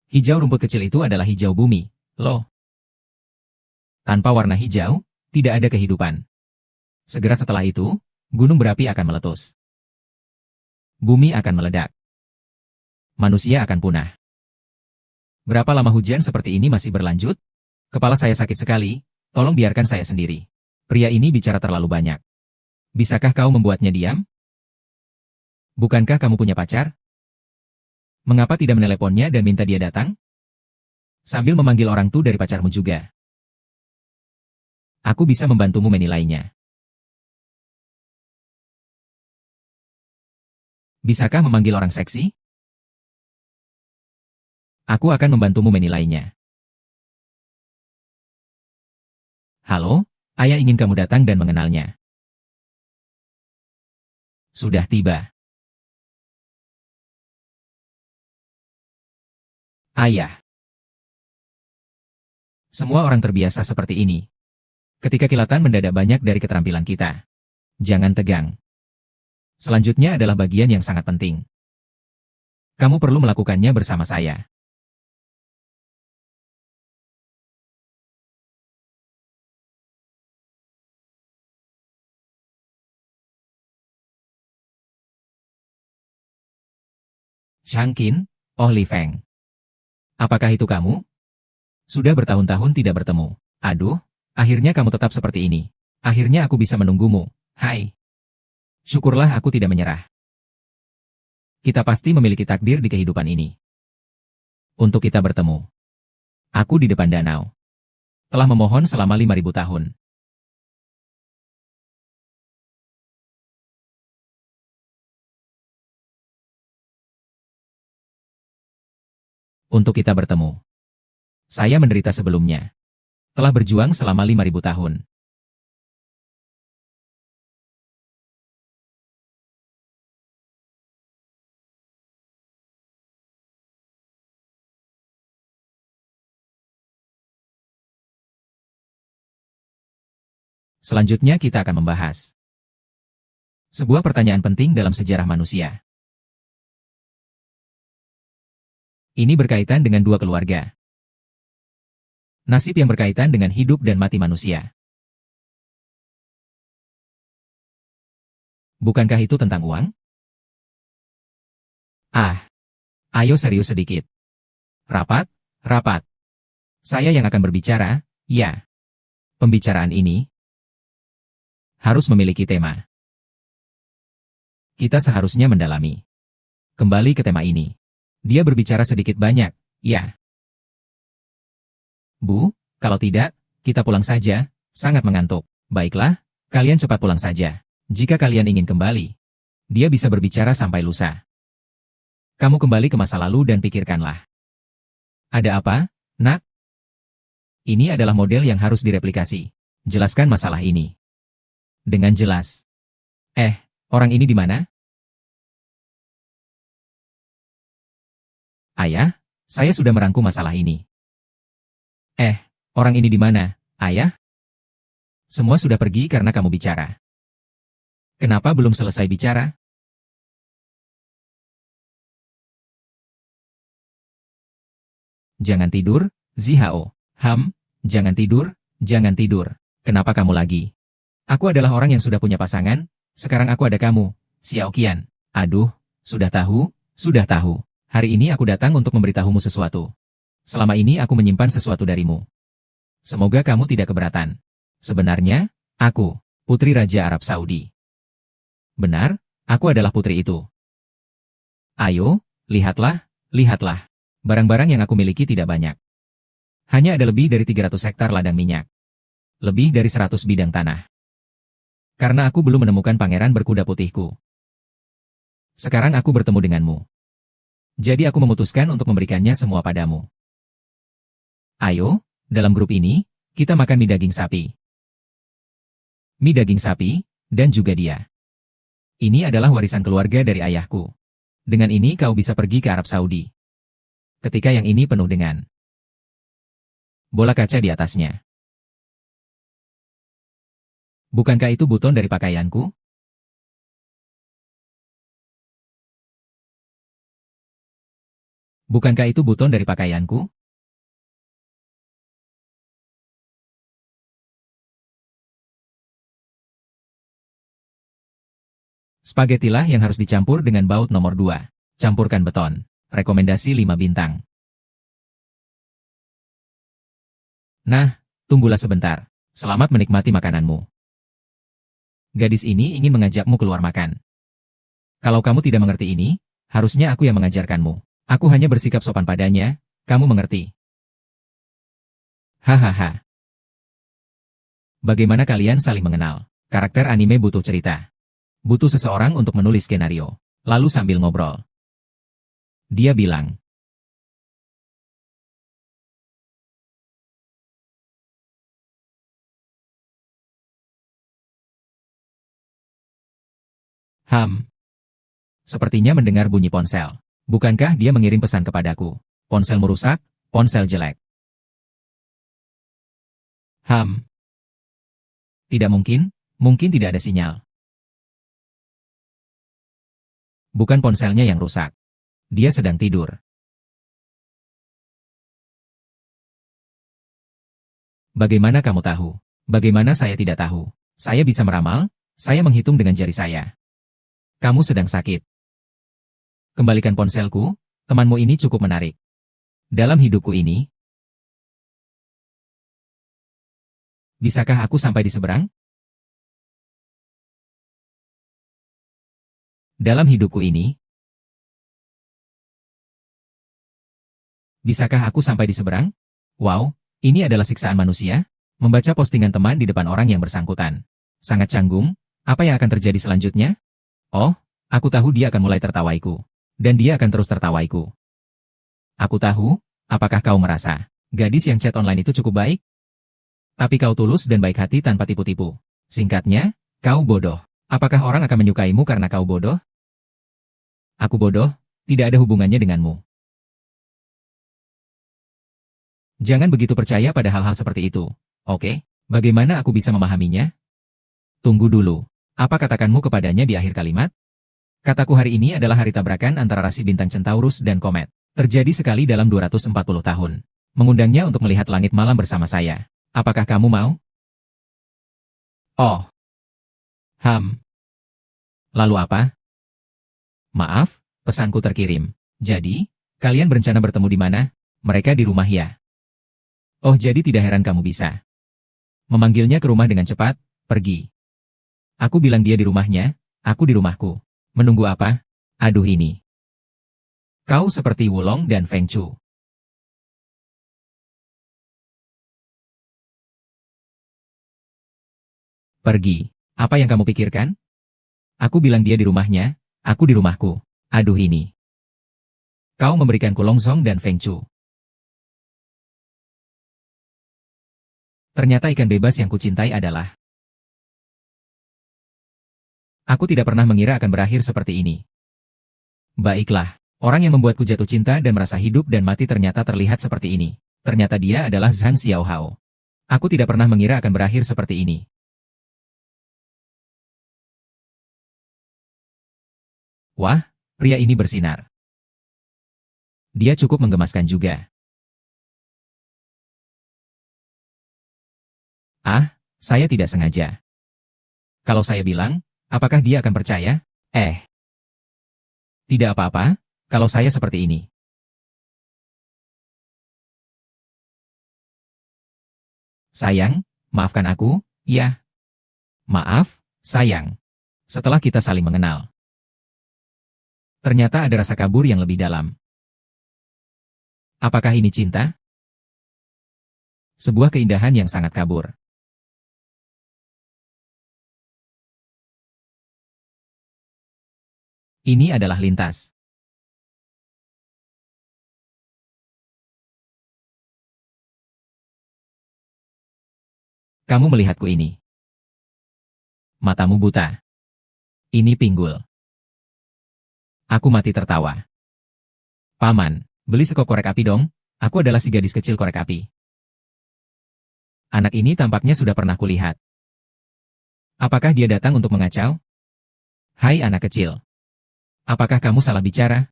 Hijau rumput kecil itu adalah hijau bumi, loh. Tanpa warna hijau, tidak ada kehidupan. Segera setelah itu, gunung berapi akan meletus. Bumi akan meledak. Manusia akan punah. Berapa lama hujan seperti ini masih berlanjut? Kepala saya sakit sekali, tolong biarkan saya sendiri. Pria ini bicara terlalu banyak. Bisakah kau membuatnya diam? Bukankah kamu punya pacar? Mengapa tidak meneleponnya dan minta dia datang? Sambil memanggil orang tua dari pacarmu juga. Aku bisa membantumu menilainya. Bisakah memanggil orang seksi? Aku akan membantumu menilainya. Halo, ayah ingin kamu datang dan mengenalnya. Sudah tiba. Ayah. Semua orang terbiasa seperti ini. Ketika kilatan mendadak banyak dari keterampilan kita. Jangan tegang. Selanjutnya adalah bagian yang sangat penting. Kamu perlu melakukannya bersama saya. Shangqin, Oh Li Feng. Apakah itu kamu? Sudah bertahun-tahun tidak bertemu. Aduh, akhirnya kamu tetap seperti ini. Akhirnya aku bisa menunggumu. Hai. Syukurlah aku tidak menyerah. Kita pasti memiliki takdir di kehidupan ini. Untuk kita bertemu. Aku di depan danau. Telah memohon selama 5.000 tahun. Untuk kita bertemu. Saya menderita sebelumnya. Telah berjuang selama 5.000 tahun. Selanjutnya kita akan membahas sebuah pertanyaan penting dalam sejarah manusia. Ini berkaitan dengan 2 keluarga. Nasib yang berkaitan dengan hidup dan mati manusia. Bukankah itu tentang uang? Ayo serius sedikit. Rapat, rapat. Saya yang akan berbicara, ya. Pembicaraan ini harus memiliki tema. Kita seharusnya mendalami. Kembali ke tema ini. Dia berbicara sedikit banyak, ya. Bu, kalau tidak, kita pulang saja, sangat mengantuk. Baiklah, kalian cepat pulang saja. Jika kalian ingin kembali, dia bisa berbicara sampai lusa. Kamu kembali ke masa lalu dan pikirkanlah. Ada apa, nak? Ini adalah model yang harus direplikasi. Jelaskan masalah ini. Dengan jelas. Orang ini di mana? Ayah, saya sudah merangkum masalah ini. Orang ini di mana, ayah? Semua sudah pergi karena kamu bicara. Kenapa belum selesai bicara? Jangan tidur, Zihao. Jangan tidur, jangan tidur. Kenapa kamu lagi? Aku adalah orang yang sudah punya pasangan, sekarang aku ada kamu, Xiao Qian. Aduh, Sudah tahu, sudah tahu. Hari ini aku datang untuk memberitahumu sesuatu. Selama ini aku menyimpan sesuatu darimu. Semoga kamu tidak keberatan. Sebenarnya, aku, Putri Raja Arab Saudi. Benar, aku adalah putri itu. Ayo, lihatlah, lihatlah. Barang-barang yang aku miliki tidak banyak. Hanya ada lebih dari 300 hektar ladang minyak. Lebih dari 100 bidang tanah. Karena aku belum menemukan pangeran berkuda putihku. Sekarang aku bertemu denganmu. Jadi aku memutuskan untuk memberikannya semua padamu. Ayo, dalam grup ini, kita makan mie daging sapi. Mie daging sapi, dan juga dia. Ini adalah warisan keluarga dari ayahku. Dengan ini kau bisa pergi ke Arab Saudi. Ketika yang ini penuh dengan bola kaca di atasnya. Bukankah itu buton dari pakaianku? Bukankah itu buton dari pakaianku? Spagetilah yang harus dicampur dengan baut nomor 2. Campurkan beton. Rekomendasi 5 bintang. Nah, tunggulah sebentar. Selamat menikmati makananmu. Gadis ini ingin mengajakmu keluar makan. Kalau kamu tidak mengerti ini, harusnya aku yang mengajarkanmu. Aku hanya bersikap sopan padanya, kamu mengerti. Hahaha. Bagaimana kalian saling mengenal? Karakter anime butuh cerita. Butuh seseorang untuk menulis skenario. Lalu sambil ngobrol. Dia bilang. Sepertinya mendengar bunyi ponsel. Bukankah dia mengirim pesan kepadaku? Ponselmu rusak, ponsel jelek. Tidak mungkin tidak ada sinyal. Bukan ponselnya yang rusak. Dia sedang tidur. Bagaimana kamu tahu? Bagaimana saya tidak tahu? Saya bisa meramal, saya menghitung dengan jari saya. Kamu sedang sakit. Kembalikan ponselku, temanmu ini cukup menarik. Dalam hidupku ini, bisakah aku sampai di seberang? Dalam hidupku ini, bisakah aku sampai di seberang? Wow, ini adalah siksaan manusia? Membaca postingan teman di depan orang yang bersangkutan. Sangat canggung, apa yang akan terjadi selanjutnya? Oh, aku tahu dia akan mulai tertawaiku. Dan dia akan terus tertawaiku. Aku tahu, apakah kau merasa, gadis yang chat online itu cukup baik? Tapi kau tulus dan baik hati tanpa tipu-tipu. Singkatnya, kau bodoh. Apakah orang akan menyukaimu karena kau bodoh? Aku bodoh, tidak ada hubungannya denganmu. Jangan begitu percaya pada hal-hal seperti itu, oke? Bagaimana aku bisa memahaminya? Tunggu dulu, apa katakanmu kepadanya di akhir kalimat? Kataku hari ini adalah hari tabrakan antara rasi bintang Centaurus dan komet. Terjadi sekali dalam 240 tahun. Mengundangnya untuk melihat langit malam bersama saya. Apakah kamu mau? Oh. Lalu apa? Maaf, pesanku terkirim. Jadi, kalian berencana bertemu di mana? Mereka di rumah ya. Oh, jadi tidak heran kamu bisa memanggilnya ke rumah dengan cepat, pergi. Aku bilang dia di rumahnya, aku di rumahku. Menunggu apa? Aduh ini. Kau seperti Wulong dan Feng Chu. Pergi. Apa yang kamu pikirkan? Aku bilang dia di rumahnya, aku di rumahku. Aduh ini. Kau memberikanku Longsong dan Feng Chu. Ternyata ikan bebas yang kucintai adalah. Aku tidak pernah mengira akan berakhir seperti ini. Baiklah, orang yang membuatku jatuh cinta dan merasa hidup dan mati ternyata terlihat seperti ini. Ternyata dia adalah Zhan Xiaohao. Aku tidak pernah mengira akan berakhir seperti ini. Wah, pria ini bersinar. Dia cukup menggemaskan juga. Ah, saya tidak sengaja. Kalau saya bilang, apakah dia akan percaya? Tidak apa-apa, kalau saya seperti ini. Sayang, maafkan aku, ya. Maaf, sayang. Setelah kita saling mengenal. Ternyata ada rasa kabur yang lebih dalam. Apakah ini cinta? Sebuah keindahan yang sangat kabur. Ini adalah lintas. Kamu melihatku ini. Matamu buta. Ini pinggul. Aku mati tertawa. Paman, beli sekop korek api dong, aku adalah si gadis kecil korek api. Anak ini tampaknya sudah pernah kulihat. Apakah dia datang untuk mengacau? Hai anak kecil. Apakah kamu salah bicara?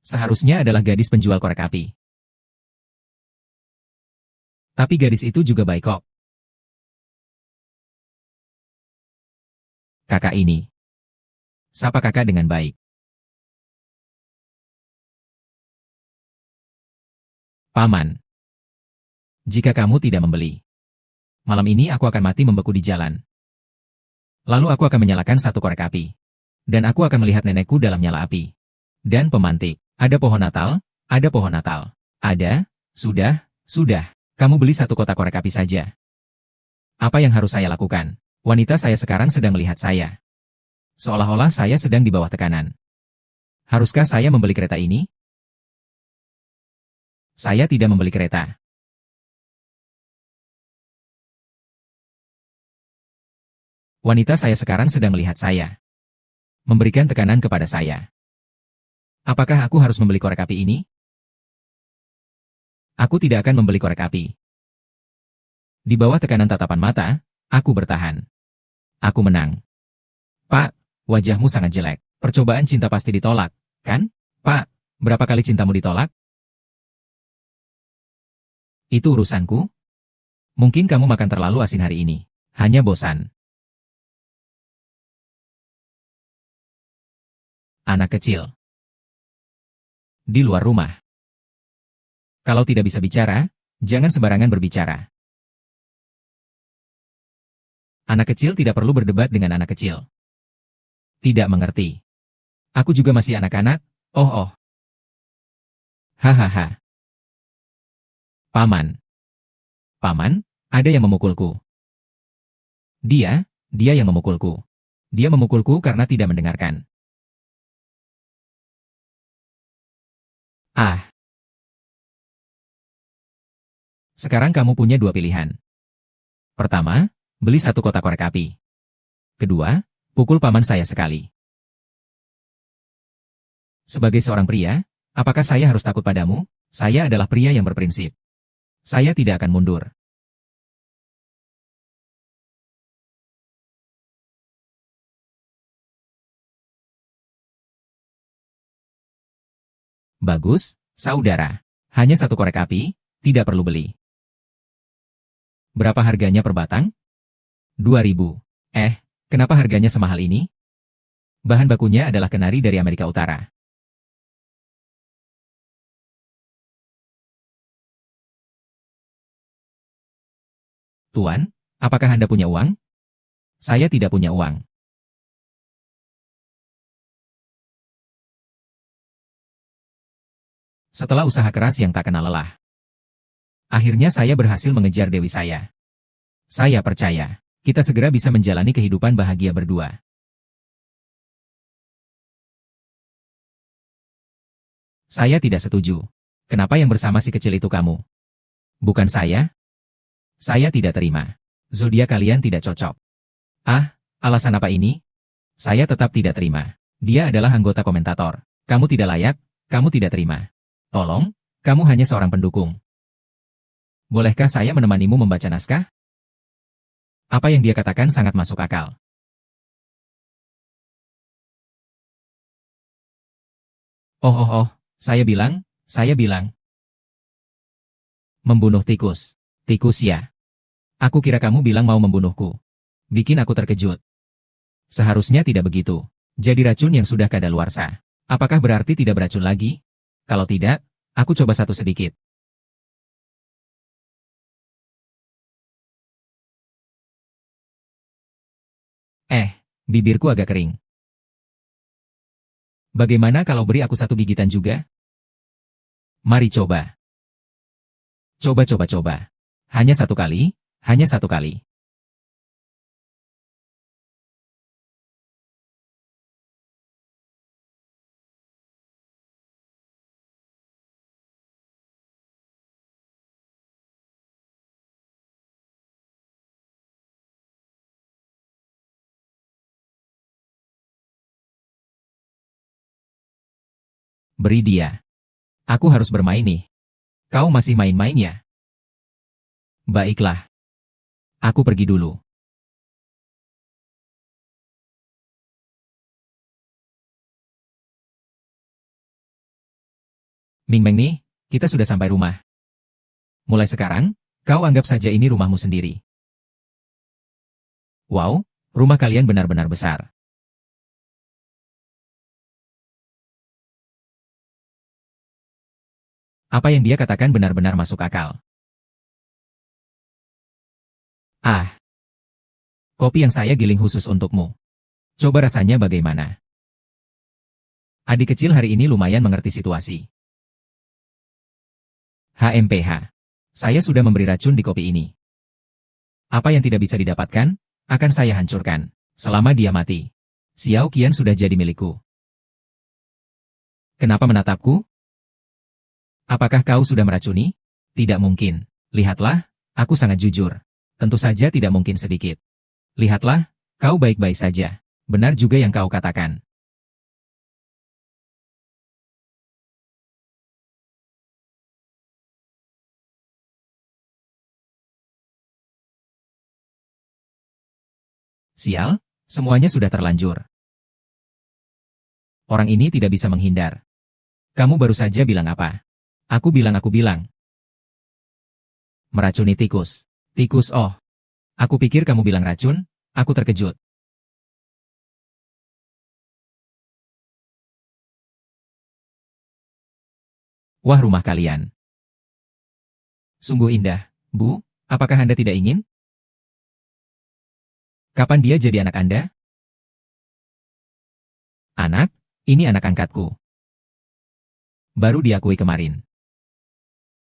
Seharusnya adalah gadis penjual korek api. Tapi gadis itu juga baik kok. Kakak ini. Sapa kakak dengan baik. Paman. Jika kamu tidak membeli, malam ini aku akan mati membeku di jalan. Lalu aku akan menyalakan satu korek api. Dan aku akan melihat nenekku dalam nyala api. Dan pemantik. Ada pohon Natal, ada pohon Natal. Ada, sudah. Kamu beli satu kotak korek api saja. Apa yang harus saya lakukan? Wanita saya sekarang sedang melihat saya. Seolah-olah saya sedang di bawah tekanan. Haruskah saya membeli kereta ini? Saya tidak membeli kereta. Wanita saya sekarang sedang melihat saya. Memberikan tekanan kepada saya. Apakah aku harus membeli korek api ini? Aku tidak akan membeli korek api. Di bawah tekanan tatapan mata, aku bertahan. Aku menang. Pak, wajahmu sangat jelek. Percobaan cinta pasti ditolak, kan? Pak, berapa kali cintamu ditolak? Itu urusanku? Mungkin kamu makan terlalu asin hari ini. Hanya bosan. Anak kecil. Di luar rumah. Kalau tidak bisa bicara, jangan sembarangan berbicara. Anak kecil tidak perlu berdebat dengan anak kecil. Tidak mengerti. Aku juga masih anak-anak, oh. Hahaha. Paman. Paman, ada yang memukulku. Dia yang memukulku. Dia memukulku karena tidak mendengarkan. Ah. Sekarang kamu punya dua pilihan. Pertama, beli satu kotak korek api. Kedua, pukul paman saya sekali. Sebagai seorang pria, apakah saya harus takut padamu? Saya adalah pria yang berprinsip. Saya tidak akan mundur. Bagus, saudara. Hanya satu korek api, tidak perlu beli. Berapa harganya per batang? 2.000. Kenapa harganya semahal ini? Bahan bakunya adalah kenari dari Amerika Utara. Tuan, apakah Anda punya uang? Saya tidak punya uang. Setelah usaha keras yang tak kenal lelah, akhirnya saya berhasil mengejar dewi saya. Saya percaya, kita segera bisa menjalani kehidupan bahagia berdua. Saya tidak setuju. Kenapa yang bersama si kecil itu kamu? Bukan saya? Saya tidak terima. Zodiak kalian tidak cocok. Ah, alasan apa ini? Saya tetap tidak terima. Dia adalah anggota komentator. Kamu tidak layak, kamu tidak terima. Tolong, kamu hanya seorang pendukung. Bolehkah saya menemanimu membaca naskah? Apa yang dia katakan sangat masuk akal. Oh, saya bilang. Membunuh tikus. Tikus ya. Aku kira kamu bilang mau membunuhku. Bikin aku terkejut. Seharusnya tidak begitu. Jadi racun yang sudah kadaluarsa. Apakah berarti tidak beracun lagi? Kalau tidak, aku coba satu sedikit. Bibirku agak kering. Bagaimana kalau beri aku satu gigitan juga? Mari coba. Coba. Hanya satu kali, hanya satu kali. Beri dia. Aku harus bermain nih. Kau masih main-main ya? Baiklah. Aku pergi dulu. Ming Meng nih, kita sudah sampai rumah. Mulai sekarang, kau anggap saja ini rumahmu sendiri. Wow, rumah kalian benar-benar besar. Apa yang dia katakan benar-benar masuk akal. Ah, kopi yang saya giling khusus untukmu. Coba rasanya bagaimana? Adik kecil hari ini lumayan mengerti situasi. HMPH. Saya sudah memberi racun di kopi ini. Apa yang tidak bisa didapatkan, akan saya hancurkan, selama dia mati. Xiao Qian sudah jadi milikku. Kenapa menatapku? Apakah kau sudah meracuni? Tidak mungkin. Lihatlah, aku sangat jujur. Tentu saja tidak mungkin sedikit. Lihatlah, kau baik-baik saja. Benar juga yang kau katakan. Sial, semuanya sudah terlanjur. Orang ini tidak bisa menghindar. Kamu baru saja bilang apa? Aku bilang. Meracuni tikus. Tikus oh. Aku pikir kamu bilang racun, aku terkejut. Wah rumah kalian. Sungguh indah, Bu, apakah Anda tidak ingin? Kapan dia jadi anak Anda? Anak? Ini anak angkatku. Baru diakui kemarin.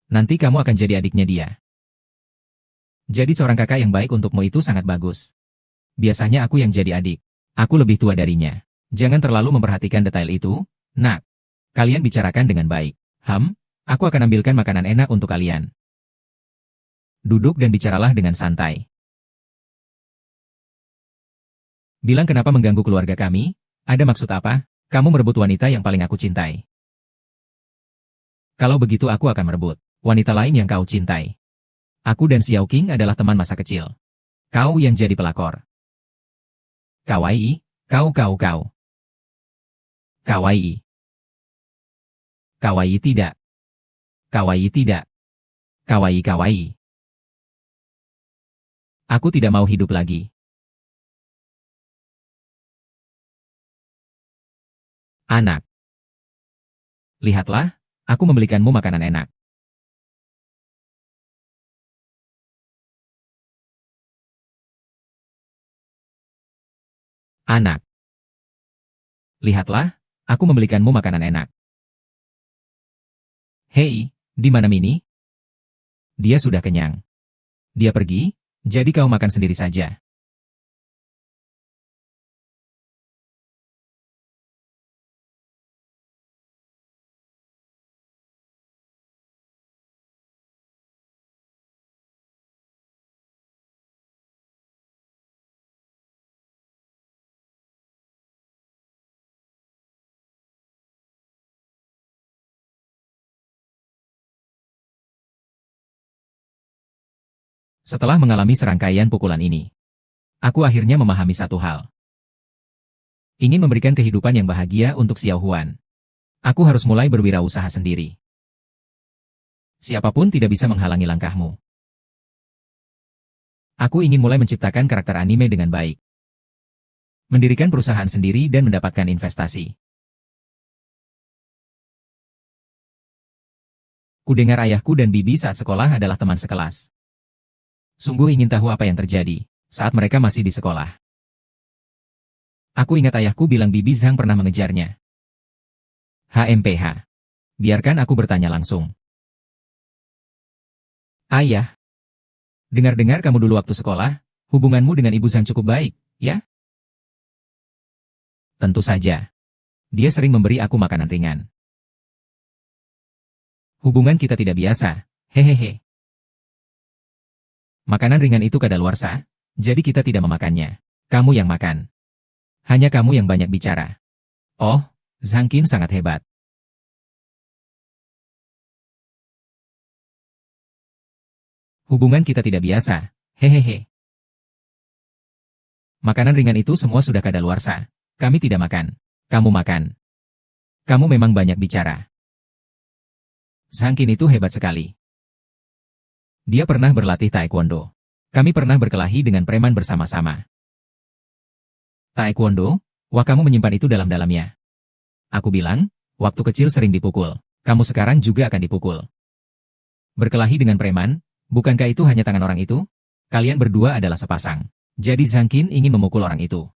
Nanti kamu akan jadi adiknya dia. Jadi seorang kakak yang baik untukmu itu sangat bagus. Biasanya aku yang jadi adik. Aku lebih tua darinya. Jangan terlalu memperhatikan detail itu, nak. Kalian bicarakan dengan baik. Aku akan ambilkan makanan enak untuk kalian. Duduk dan bicaralah dengan santai. Bilang kenapa mengganggu keluarga kami? Ada maksud apa? Kamu merebut wanita yang paling aku cintai. Kalau begitu aku akan merebut wanita lain yang kau cintai. Aku dan Xiao Qing adalah teman masa kecil. Kau yang jadi pelakor. Kawaii, kau. Kawaii. Kawaii tidak. Kawaii tidak. Kawaii. Aku tidak mau hidup lagi. Anak. Lihatlah, aku membelikanmu makanan enak. Anak. Lihatlah, aku membelikanmu makanan enak. Hei, di mana Mini? Dia sudah kenyang. Dia pergi, jadi kau makan sendiri saja. Setelah mengalami serangkaian pukulan ini, aku akhirnya memahami satu hal. Ingin memberikan kehidupan yang bahagia untuk Xiao Huan. Aku harus mulai berwirausaha sendiri. Siapapun tidak bisa menghalangi langkahmu. Aku ingin mulai menciptakan karakter anime dengan baik. Mendirikan perusahaan sendiri dan mendapatkan investasi. Kudengar ayahku dan bibi saat sekolah adalah teman sekelas. Sungguh ingin tahu apa yang terjadi saat mereka masih di sekolah. Aku ingat ayahku bilang bibi Zhang pernah mengejarnya. HMPH. Biarkan aku bertanya langsung. Ayah, dengar-dengar kamu dulu waktu sekolah, hubunganmu dengan Ibu Zhang cukup baik, ya? Tentu saja. Dia sering memberi aku makanan ringan. Hubungan kita tidak biasa, hehehe. Makanan ringan itu kadaluarsa, jadi kita tidak memakannya. Kamu yang makan. Hanya kamu yang banyak bicara. Oh, Zhang Qin sangat hebat. Hubungan kita tidak biasa, hehehe. Makanan ringan itu semua sudah kadaluarsa. Kami tidak makan. Kamu makan. Kamu memang banyak bicara. Zhang Qin itu hebat sekali. Dia pernah berlatih taekwondo. Kami pernah berkelahi dengan preman bersama-sama. Taekwondo? Wah, kamu menyimpan itu dalam-dalamnya. Aku bilang, waktu kecil sering dipukul. Kamu sekarang juga akan dipukul. Berkelahi dengan preman? Bukankah itu hanya tangan orang itu? Kalian berdua adalah sepasang. Jadi Zhang Qin ingin memukul orang itu.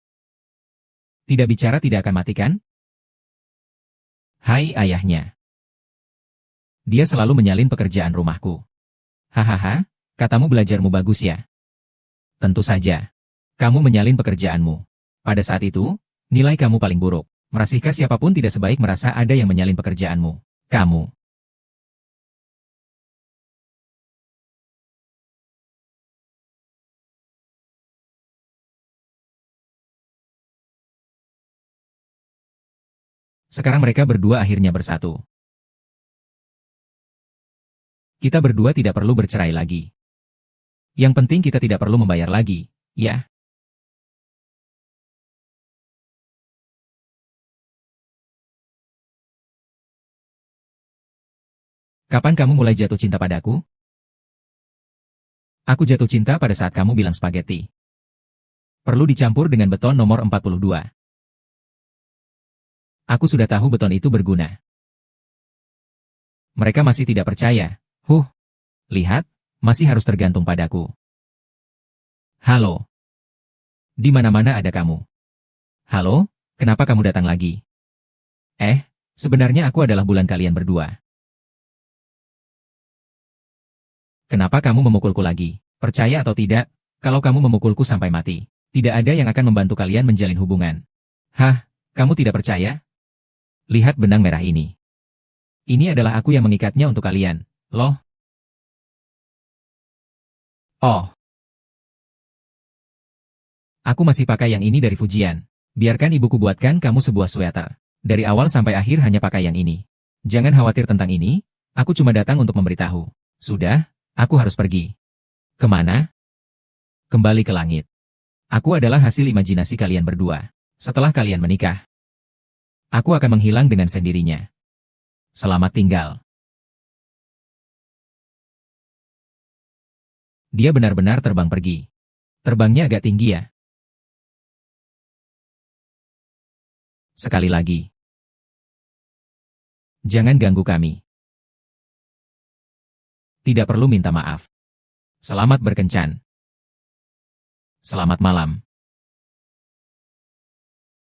Tidak bicara tidak akan mati kan? Hai ayahnya. Dia selalu menyalin pekerjaan rumahku. Hahaha, katamu belajarmu bagus ya? Tentu saja. Kamu menyalin pekerjaanmu. Pada saat itu, nilai kamu paling buruk. Merasihkah siapapun tidak sebaik merasa ada yang menyalin pekerjaanmu. Kamu. Sekarang mereka berdua akhirnya bersatu. Kita berdua tidak perlu bercerai lagi. Yang penting kita tidak perlu membayar lagi, ya? Kapan kamu mulai jatuh cinta padaku? Aku jatuh cinta pada saat kamu bilang spaghetti. Perlu dicampur dengan beton nomor 42. Aku sudah tahu beton itu berguna. Mereka masih tidak percaya. Lihat, masih harus tergantung padaku. Halo. Di mana-mana ada kamu. Halo, kenapa kamu datang lagi? Sebenarnya aku adalah bulan kalian berdua. Kenapa kamu memukulku lagi? Percaya atau tidak, kalau kamu memukulku sampai mati, tidak ada yang akan membantu kalian menjalin hubungan. Hah, kamu tidak percaya? Lihat benang merah ini. Ini adalah aku yang mengikatnya untuk kalian, loh. Oh. Aku masih pakai yang ini dari Fujian. Biarkan ibuku buatkan kamu sebuah sweater. Dari awal sampai akhir hanya pakai yang ini. Jangan khawatir tentang ini, aku cuma datang untuk memberitahu. Sudah, aku harus pergi. Kemana? Kembali ke langit. Aku adalah hasil imajinasi kalian berdua. Setelah kalian menikah, aku akan menghilang dengan sendirinya. Selamat tinggal. Dia benar-benar terbang pergi. Terbangnya agak tinggi ya. Sekali lagi. Jangan ganggu kami. Tidak perlu minta maaf. Selamat berkencan. Selamat malam.